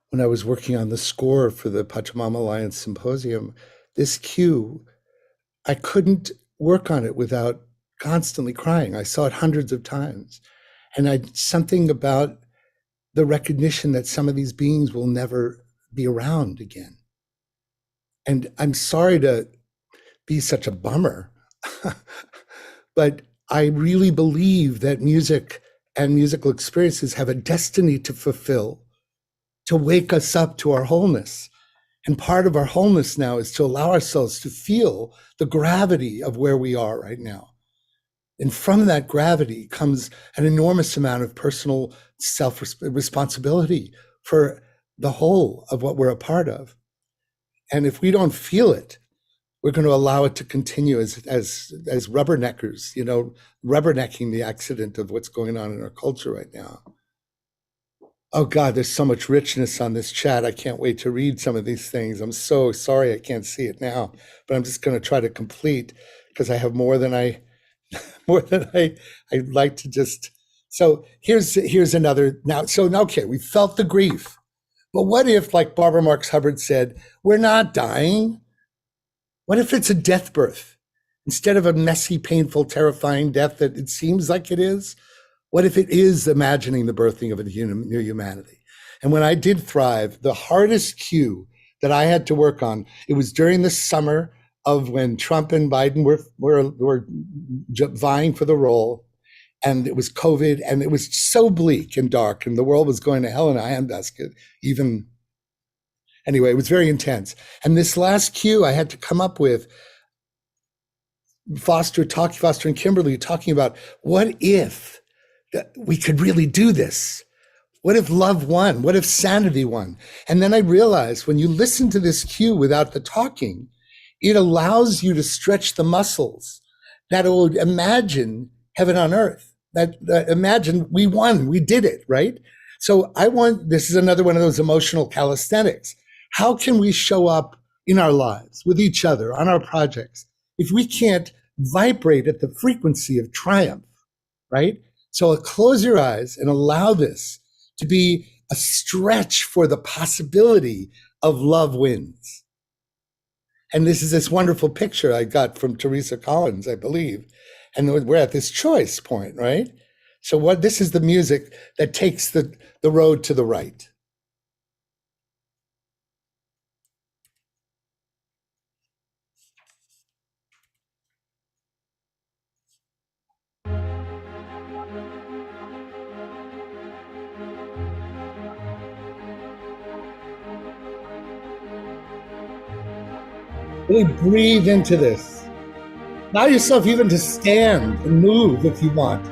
When I was working on the score for the Pachamama Alliance Symposium, this cue, I couldn't work on it without constantly crying. I saw it hundreds of times. And something about the recognition that some of these beings will never be around again. And I'm sorry to be such a bummer, but I really believe that music and musical experiences have a destiny to fulfill, to wake us up to our wholeness. And part of our wholeness now is to allow ourselves to feel the gravity of where we are right now. And from that gravity comes an enormous amount of personal self-responsibility for the whole of what we're a part of. And if we don't feel it, we're going to allow it to continue as rubberneckers, rubbernecking the accident of what's going on in our culture right now. Oh God, there's so much richness on this chat. I can't wait to read some of these things. I'm so sorry I can't see it now, but I'm just going to try to complete because I have more than I'd like to just. So here's another now. So okay, we felt the grief, but what if, like Barbara Marx Hubbard said, we're not dying? What if it's a death birth? Instead of a messy, painful, terrifying death that it seems like it is, what if it is imagining the birthing of a new humanity? And when I did Thrive, the hardest cue that I had to work on, it was during the summer of when Trump and Biden were vying for the role, and it was COVID, and it was so bleak and dark, and the world was going to hell in a handbasket. Anyway, it was very intense. And this last cue I had to come up with, Foster and Kimberly talking about, what if we could really do this? What if love won? What if sanity won? And then I realized when you listen to this cue without the talking, it allows you to stretch the muscles that would imagine heaven on earth, that imagine we won, we did it, right? So this is another one of those emotional calisthenics. How can we show up in our lives with each other on our projects if we can't vibrate at the frequency of triumph, right? So close your eyes and allow this to be a stretch for the possibility of love wins. And this is this wonderful picture I got from Teresa Collins, I believe. And we're at this choice point, right? So this is the music that takes the road to the right. Really breathe into this. Allow yourself even to stand and move if you want.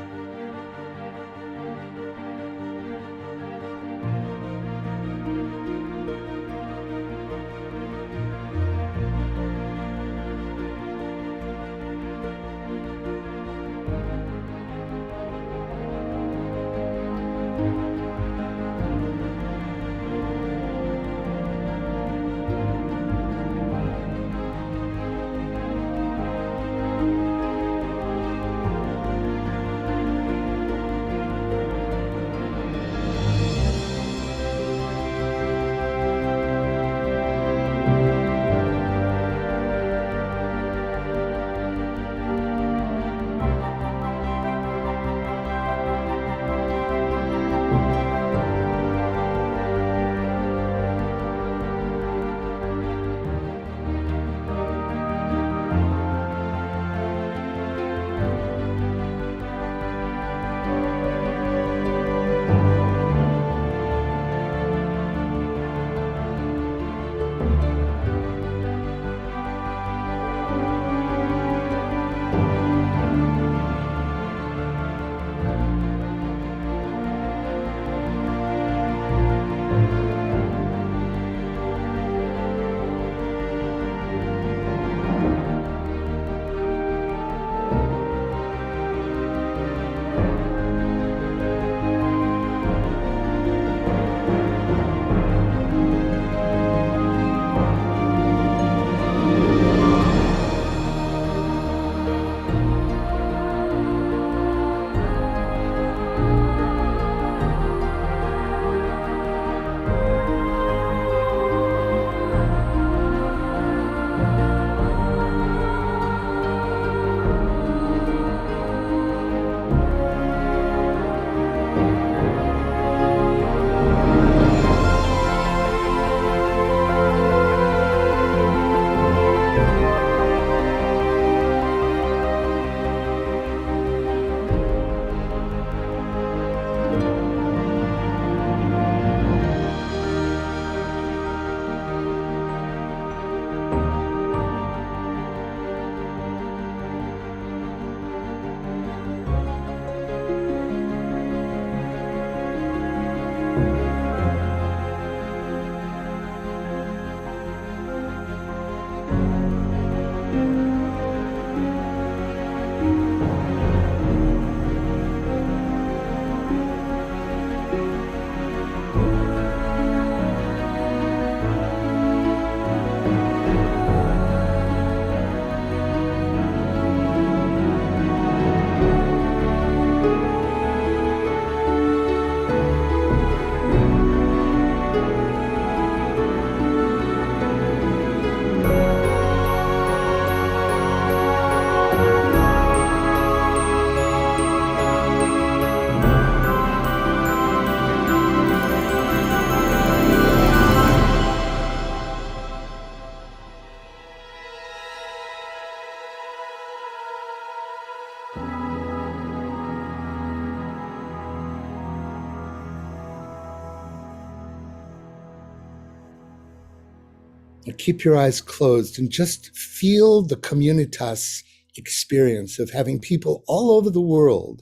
And keep your eyes closed and just feel the communitas experience of having people all over the world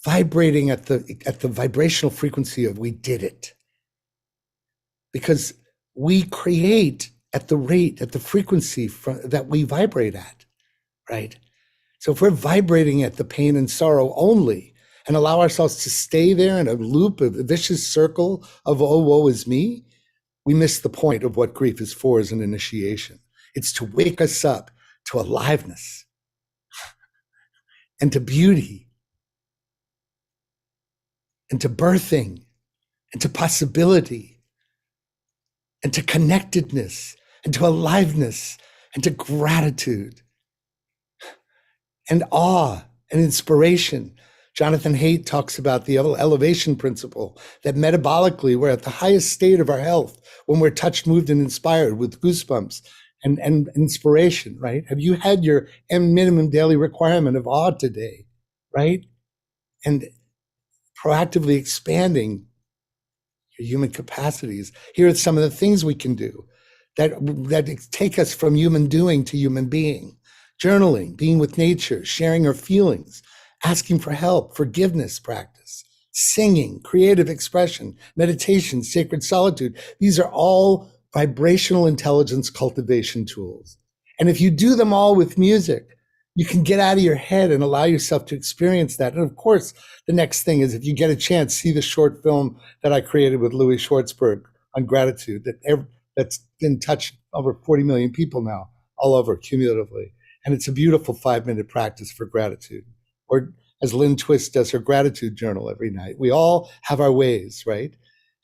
vibrating at the vibrational frequency of we did it. Because we create at the rate, at the frequency that we vibrate at, right? So if we're vibrating at the pain and sorrow only and allow ourselves to stay there in a loop, a vicious circle of, oh, woe is me, we miss the point of what grief is for as an initiation. It's to wake us up to aliveness and to beauty and to birthing and to possibility and to connectedness and to aliveness and to gratitude and awe and inspiration. Jonathan Haidt talks about the elevation principle, that metabolically we're at the highest state of our health when we're touched, moved, and inspired with goosebumps and inspiration, right? Have you had your minimum daily requirement of awe today, right? And proactively expanding your human capacities. Here are some of the things we can do that take us from human doing to human being. Journaling, being with nature, sharing our feelings, asking for help, forgiveness practice, singing, creative expression, meditation, sacred solitude. These are all vibrational intelligence cultivation tools. And if you do them all with music, you can get out of your head and allow yourself to experience that. And of course, the next thing is, if you get a chance, see the short film that I created with Louis Schwartzberg on gratitude that's been touched over 40 million people now, all over cumulatively. And it's a beautiful 5-minute practice for gratitude. Or as Lynn Twist does her gratitude journal every night. We all have our ways, right?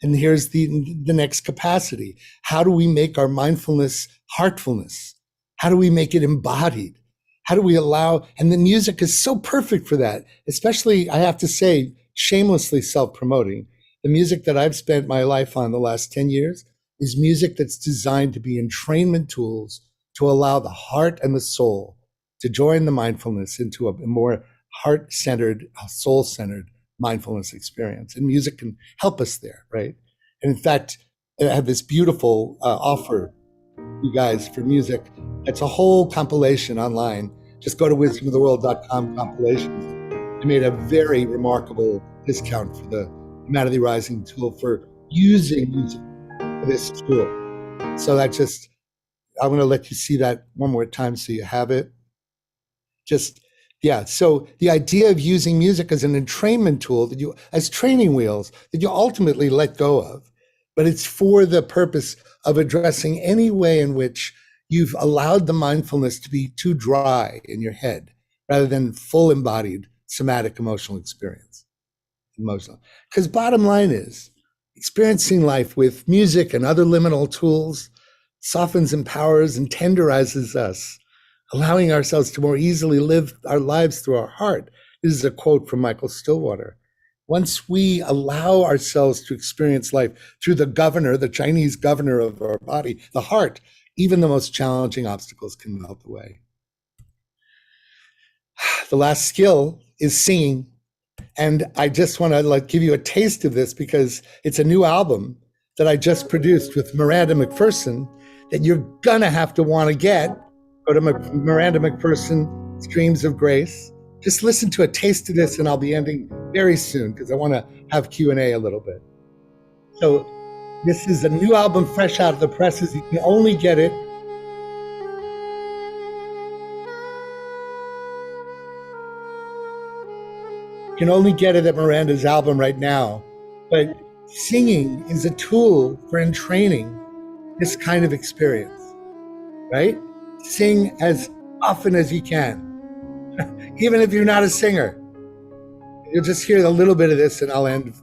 And here's the next capacity. How do we make our mindfulness heartfulness? How do we make it embodied? How do we allow, and the music is so perfect for that, especially, I have to say, shamelessly self-promoting. The music that I've spent my life on the last 10 years is music that's designed to be entrainment tools to allow the heart and the soul to join the mindfulness into a more heart-centered, soul-centered mindfulness experience. And music can help us there, right? And in fact, I have this beautiful offer, you guys, for music. It's a whole compilation online. Just go to wisdomoftheworld.com compilations. I made a very remarkable discount for the Humanity Rising tool for using music for this tool. So I'm going to let you see that one more time so you have it. So the idea of using music as an entrainment tool as training wheels that you ultimately let go of, but it's for the purpose of addressing any way in which you've allowed the mindfulness to be too dry in your head rather than full embodied somatic emotional experience. Because bottom line is, experiencing life with music and other liminal tools softens, empowers, and tenderizes us, allowing ourselves to more easily live our lives through our heart. This is a quote from Michael Stillwater. Once we allow ourselves to experience life through the Chinese governor of our body, the heart, even the most challenging obstacles can melt away. The last skill is singing. And I just want to give you a taste of this because it's a new album that I just produced with Miranda McPherson that you're gonna have to want to get. Go to Miranda McPherson, Streams of Grace. Just listen to a taste of this, and I'll be ending very soon because I want to have Q&A a little bit. So this is a new album fresh out of the presses. You can only get it. You can only get it at Miranda's album right now. But singing is a tool for entraining this kind of experience, right? Sing as often as you can, even if you're not a singer. You'll just hear a little bit of this and I'll end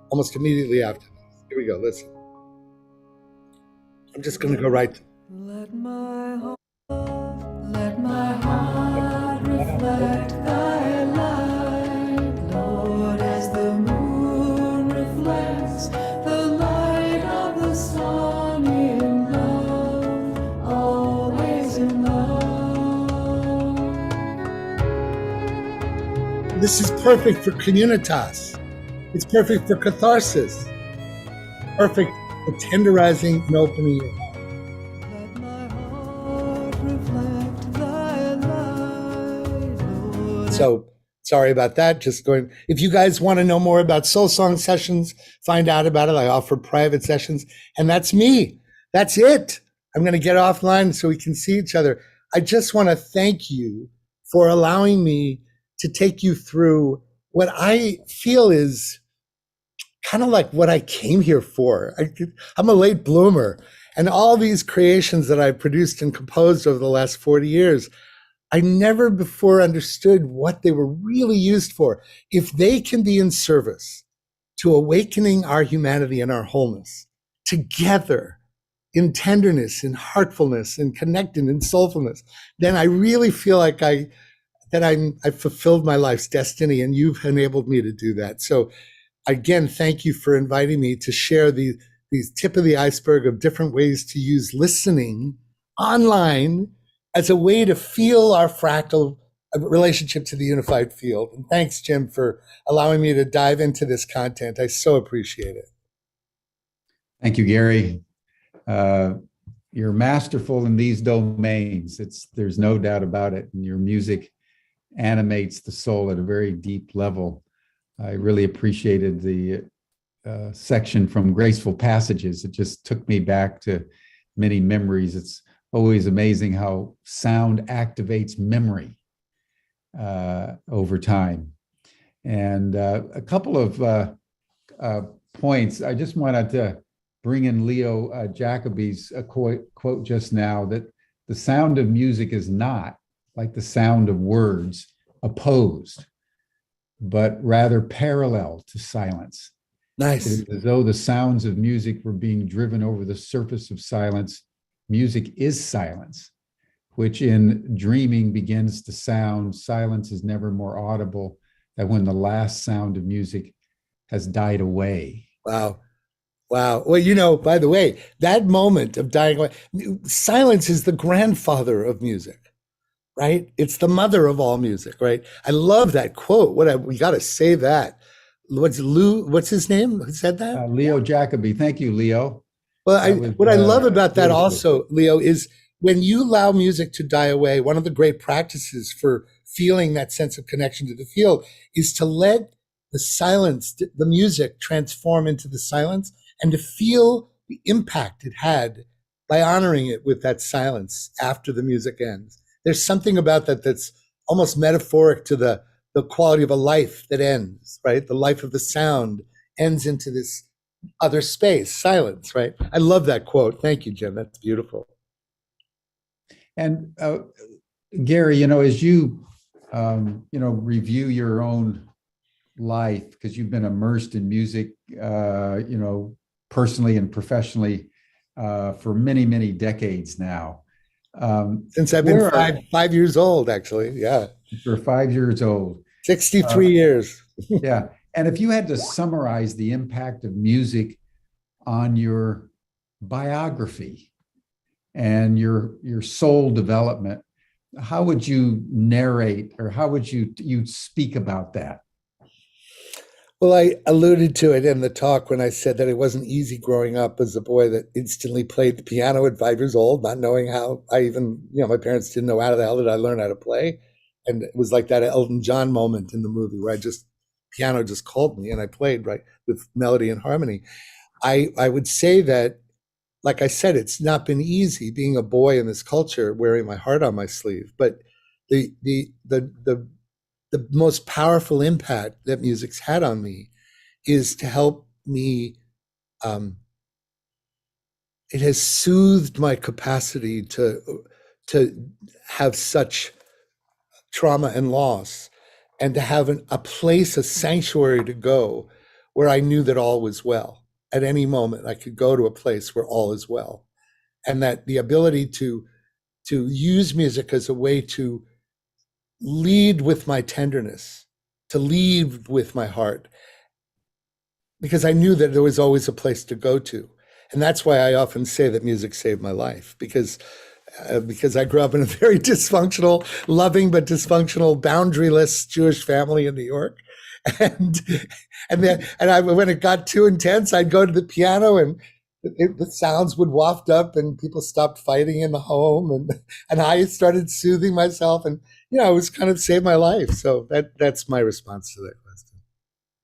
almost immediately after this. Here we go, listen. I'm just gonna go right to Let my heart reflect thy light, Lord, as the moon reflects the light of the sun in love, always in love. This is perfect for communitas. It's perfect for catharsis. Perfect for tenderizing and opening your heart. So sorry about that. Just going, if you guys want to know more about soul song sessions, find out about it. I offer private sessions, and that's me. That's it. I'm going to get offline so we can see each other. I just want to thank you for allowing me to take you through what I feel is kind of like what I came here for. I'm a late bloomer, and all these creations that I've produced and composed over the last 40 years, I never before understood what they were really used for. If they can be in service to awakening our humanity and our wholeness together in tenderness, in heartfulness, in connecting, in soulfulness, then I really feel like I've fulfilled my life's destiny, and you've enabled me to do that. So again, thank you for inviting me to share these tip of the iceberg of different ways to use listening online as a way to feel our fractal relationship to the unified field. And thanks, Jim, for allowing me to dive into this content. I so appreciate it. Thank you, Gary. You're masterful in these domains. There's no doubt about it. And your music animates the soul at a very deep level. I really appreciated the section from Graceful Passages. It just took me back to many memories. It's always amazing how sound activates memory over time. And a couple of points. I just wanted to bring in Leo Jacoby's quote just now, that the sound of music is not, like the sound of words, opposed, but rather parallel to silence. Nice. It is as though the sounds of music were being driven over the surface of silence. Music is silence, which in dreaming begins to sound. Silence is never more audible than when the last sound of music has died away. Wow. Wow. Well, by the way, that moment of dying away, silence is the grandfather of music, right? It's the mother of all music, right? I love that quote. We got to say that. What's his name? Who said that? Leo Jacoby. Thank you, Leo. Well, what I love about that also, Leo, is when you allow music to die away, one of the great practices for feeling that sense of connection to the field is to let the silence, the music, transform into the silence, and to feel the impact it had by honoring it with that silence after the music ends. There's something about that that's almost metaphoric to the quality of a life that ends, right? The life of the sound ends into this other space, silence, right? I love that quote. Thank you, Jim. That's beautiful. And Gary, as you, review your own life, because you've been immersed in music, personally and professionally for many, many decades now. Since I've been 5 years old, actually. Yeah. You're 5 years old. 63 years. Yeah. And if you had to summarize the impact of music on your biography and your soul development, how would you narrate, or how would you speak about that? Well, I alluded to it in the talk when I said that it wasn't easy growing up as a boy that instantly played the piano at 5 years old, not knowing how I even, my parents didn't know how the hell did I learn how to play. And it was like that Elton John moment in the movie where piano just called me and I played right with melody and harmony. I would say that, like I said, it's not been easy being a boy in this culture, wearing my heart on my sleeve. But the most powerful impact that music's had on me is to help me. It has soothed my capacity to have such trauma and loss, and to have a place, a sanctuary to go where I knew that all was well. At any moment, I could go to a place where all is well. And that the ability to use music as a way to lead with my tenderness, to lead with my heart, because I knew that there was always a place to go to. And that's why I often say that music saved my life, because I grew up in a very dysfunctional, loving but dysfunctional, boundaryless Jewish family in New York. And when it got too intense, I'd go to the piano and the sounds would waft up and people stopped fighting in the home. And I started soothing myself. And it's kind of saved my life. So that's my response to that question.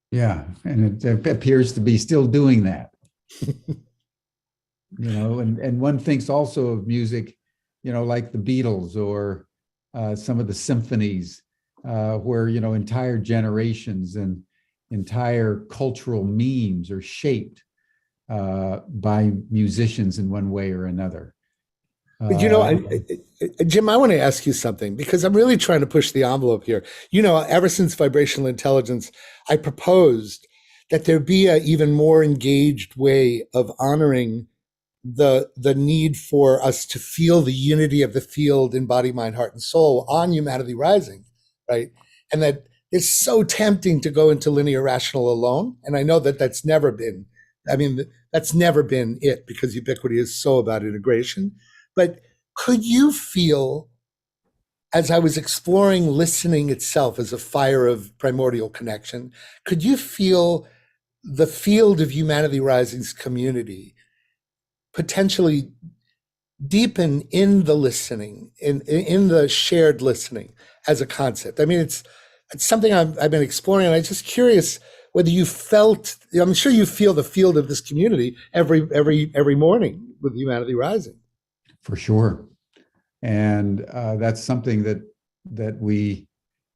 Yeah, and it appears to be still doing that. And one thinks also of music, like the Beatles or some of the symphonies, where entire generations and entire cultural memes are shaped by musicians in one way or another. But Jim, I want to ask you something, because I'm really trying to push the envelope here. Ever since vibrational intelligence, I proposed that there be an even more engaged way of honoring the need for us to feel the unity of the field in body, mind, heart, and soul on Humanity Rising, right? And that it's so tempting to go into linear rational alone. And I know that that's never been it, because ubiquity is so about integration. But could you feel, as I was exploring listening itself as a fire of primordial connection, could you feel the field of Humanity Rising's community potentially deepen in the listening, in the shared listening as a concept? I mean, it's something I've been exploring, and I'm just curious whether you felt. I'm sure you feel the field of this community every morning with Humanity Rising. For sure. And that's something that we,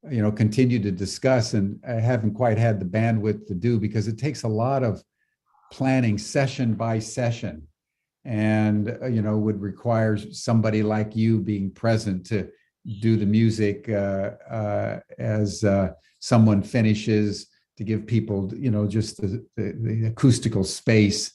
continue to discuss, and I haven't quite had the bandwidth to do, because it takes a lot of planning session by session, and, would require somebody like you being present to do the music as someone finishes, to give people, just the acoustical space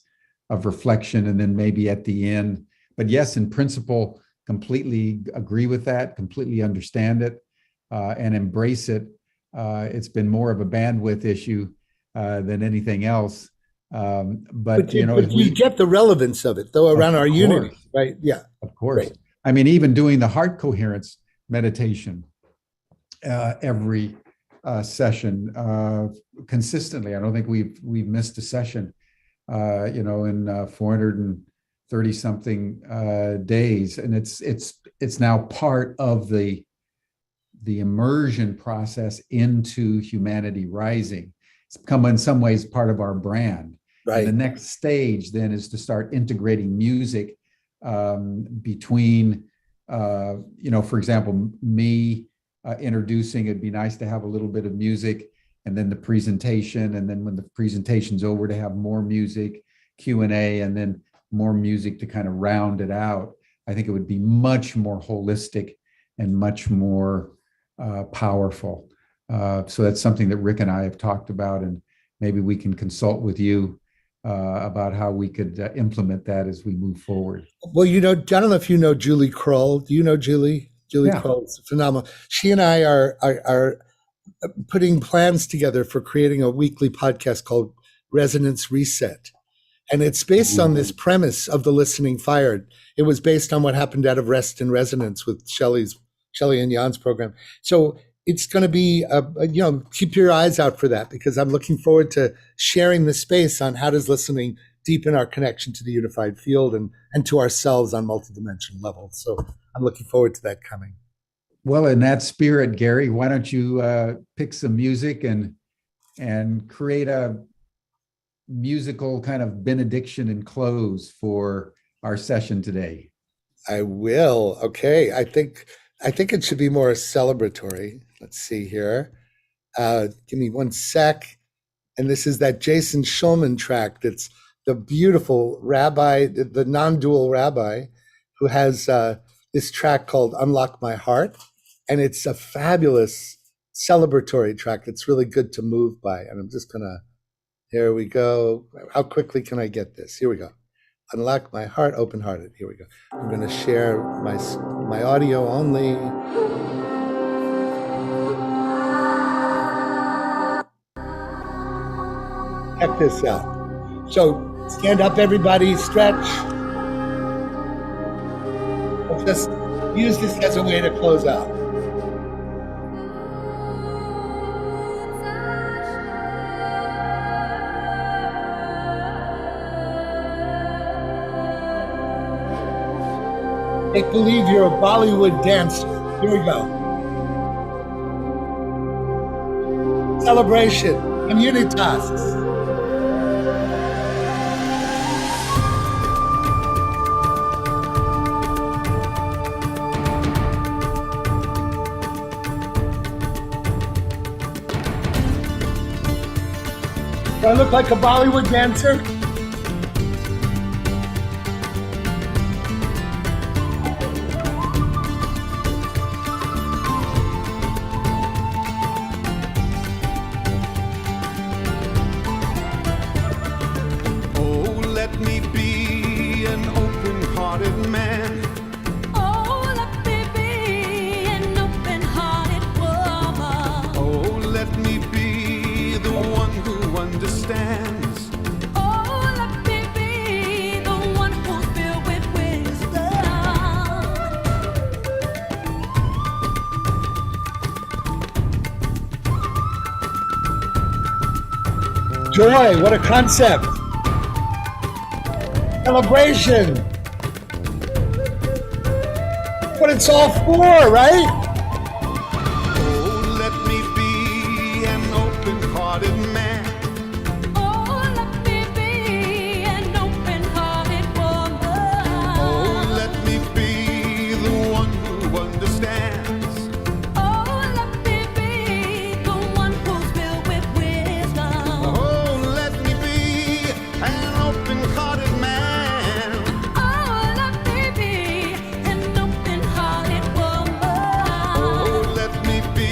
of reflection, and then maybe at the end. But yes, in principle, completely agree with that, completely understand it, and embrace it. It's been more of a bandwidth issue than anything else. But we get the relevance of it, though, around our unity, right? Yeah, of course. Right. I mean, even doing the heart coherence meditation every session consistently. I don't think we've missed a session, in 430 something days, and it's now part of the immersion process into Humanity Rising. It's become in some ways part of our brand. Right. And the next stage then is to start integrating music between, for example, me introducing. It'd be nice to have a little bit of music, and then the presentation, and then when the presentation's over, to have more music, Q&A, and then more music to kind of round it out. I think it would be much more holistic and much more powerful. So that's something that Rick and I have talked about, and maybe we can consult with you about how we could implement that as we move forward. Well, I don't know if you know Julie Kroll. Do you know Julie? Julie Kroll is phenomenal. She and I are putting plans together for creating a weekly podcast called Resonance Reset. And it's based on this premise of the listening fired. It was based on what happened out of Rest and Resonance with Shelley and Jan's program. So it's going to be, keep your eyes out for that, because I'm looking forward to sharing the space on how does listening deepen our connection to the unified field and to ourselves on multidimensional levels. So I'm looking forward to that coming. Well, in that spirit, Gary, why don't you pick some music and create a musical kind of benediction and close for our session today? I will. Okay. I think it should be more celebratory. Let's see here. Give me one sec. And this is that Jason Schulman track. That's the beautiful rabbi, the non-dual rabbi, who has this track called Unlock My Heart. And it's a fabulous celebratory track that's really good to move by. And I'm just gonna, here we go. How quickly can I get this? Here we go. Unlock my heart, open-hearted. Here we go. I'm gonna share my audio only. Check this out. So stand up, everybody, stretch. Let's just use this as a way to close out. Make believe you're a Bollywood dancer. Here we go. celebration, communitas. Do I look like a Bollywood dancer? Oh, let me be an open-hearted man. Oh, let me be an open-hearted woman. Oh, let me be the one who understands. Oh, let me be the one who's filled with wisdom. Joy, what a concept. Celebration. What it's all for, right? Oh, let me be an open-hearted man. Oh, let me be an open-hearted woman. Oh, let me be the one who understands. Oh, let me be the one who's filled with wisdom. Oh, let me be an open-hearted man. Oh, let me be an open-hearted woman. Oh, let me be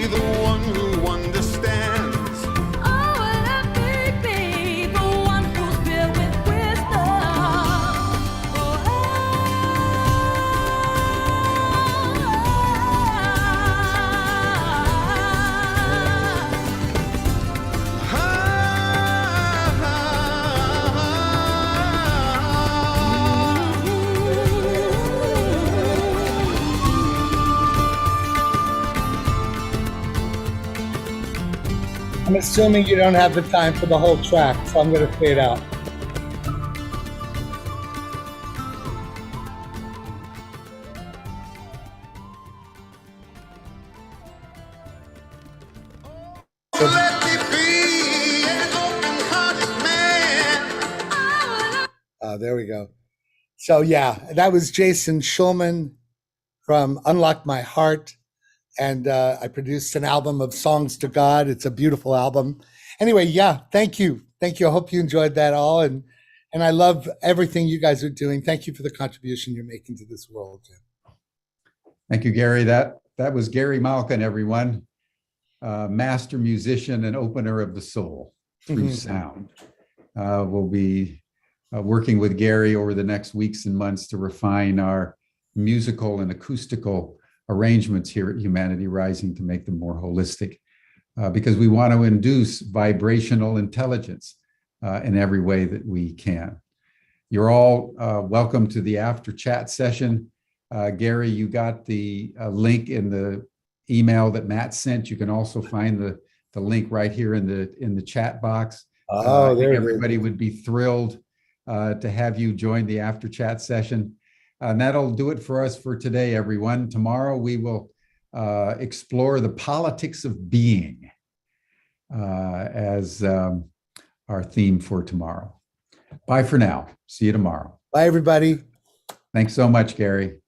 the one who understands. Oh, let me be the one who's filled with wisdom. I'm assuming you don't have the time for the whole track, so I'm going to fade out. Let me be an open-hearted man. There we go. So yeah, that was Jason Schulman from Unlock My Heart. And I produced an album of songs to God. It's a beautiful album. Anyway, yeah, thank you. Thank you. I hope you enjoyed that all. And I love everything you guys are doing. Thank you for the contribution you're making to this world, Jim. Thank you, Gary. That was Gary Malkin, everyone. Master musician and opener of the soul through sound. We'll be working with Gary over the next weeks and months to refine our musical and acoustical arrangements here at Humanity Rising to make them more holistic, because we want to induce vibrational intelligence in every way that we can. You're all welcome to the after chat session. Gary, you got the link in the email that Matt sent. You can also find the link right here in the chat box. Oh, I think there it is. everybody would be thrilled to have you join the after chat session. And that'll do it for us for today, everyone. Tomorrow we will explore the politics of being as our theme for tomorrow. Bye for now. See you tomorrow. Bye, everybody. Thanks so much, Gary.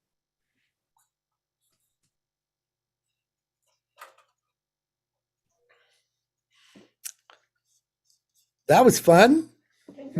That was fun.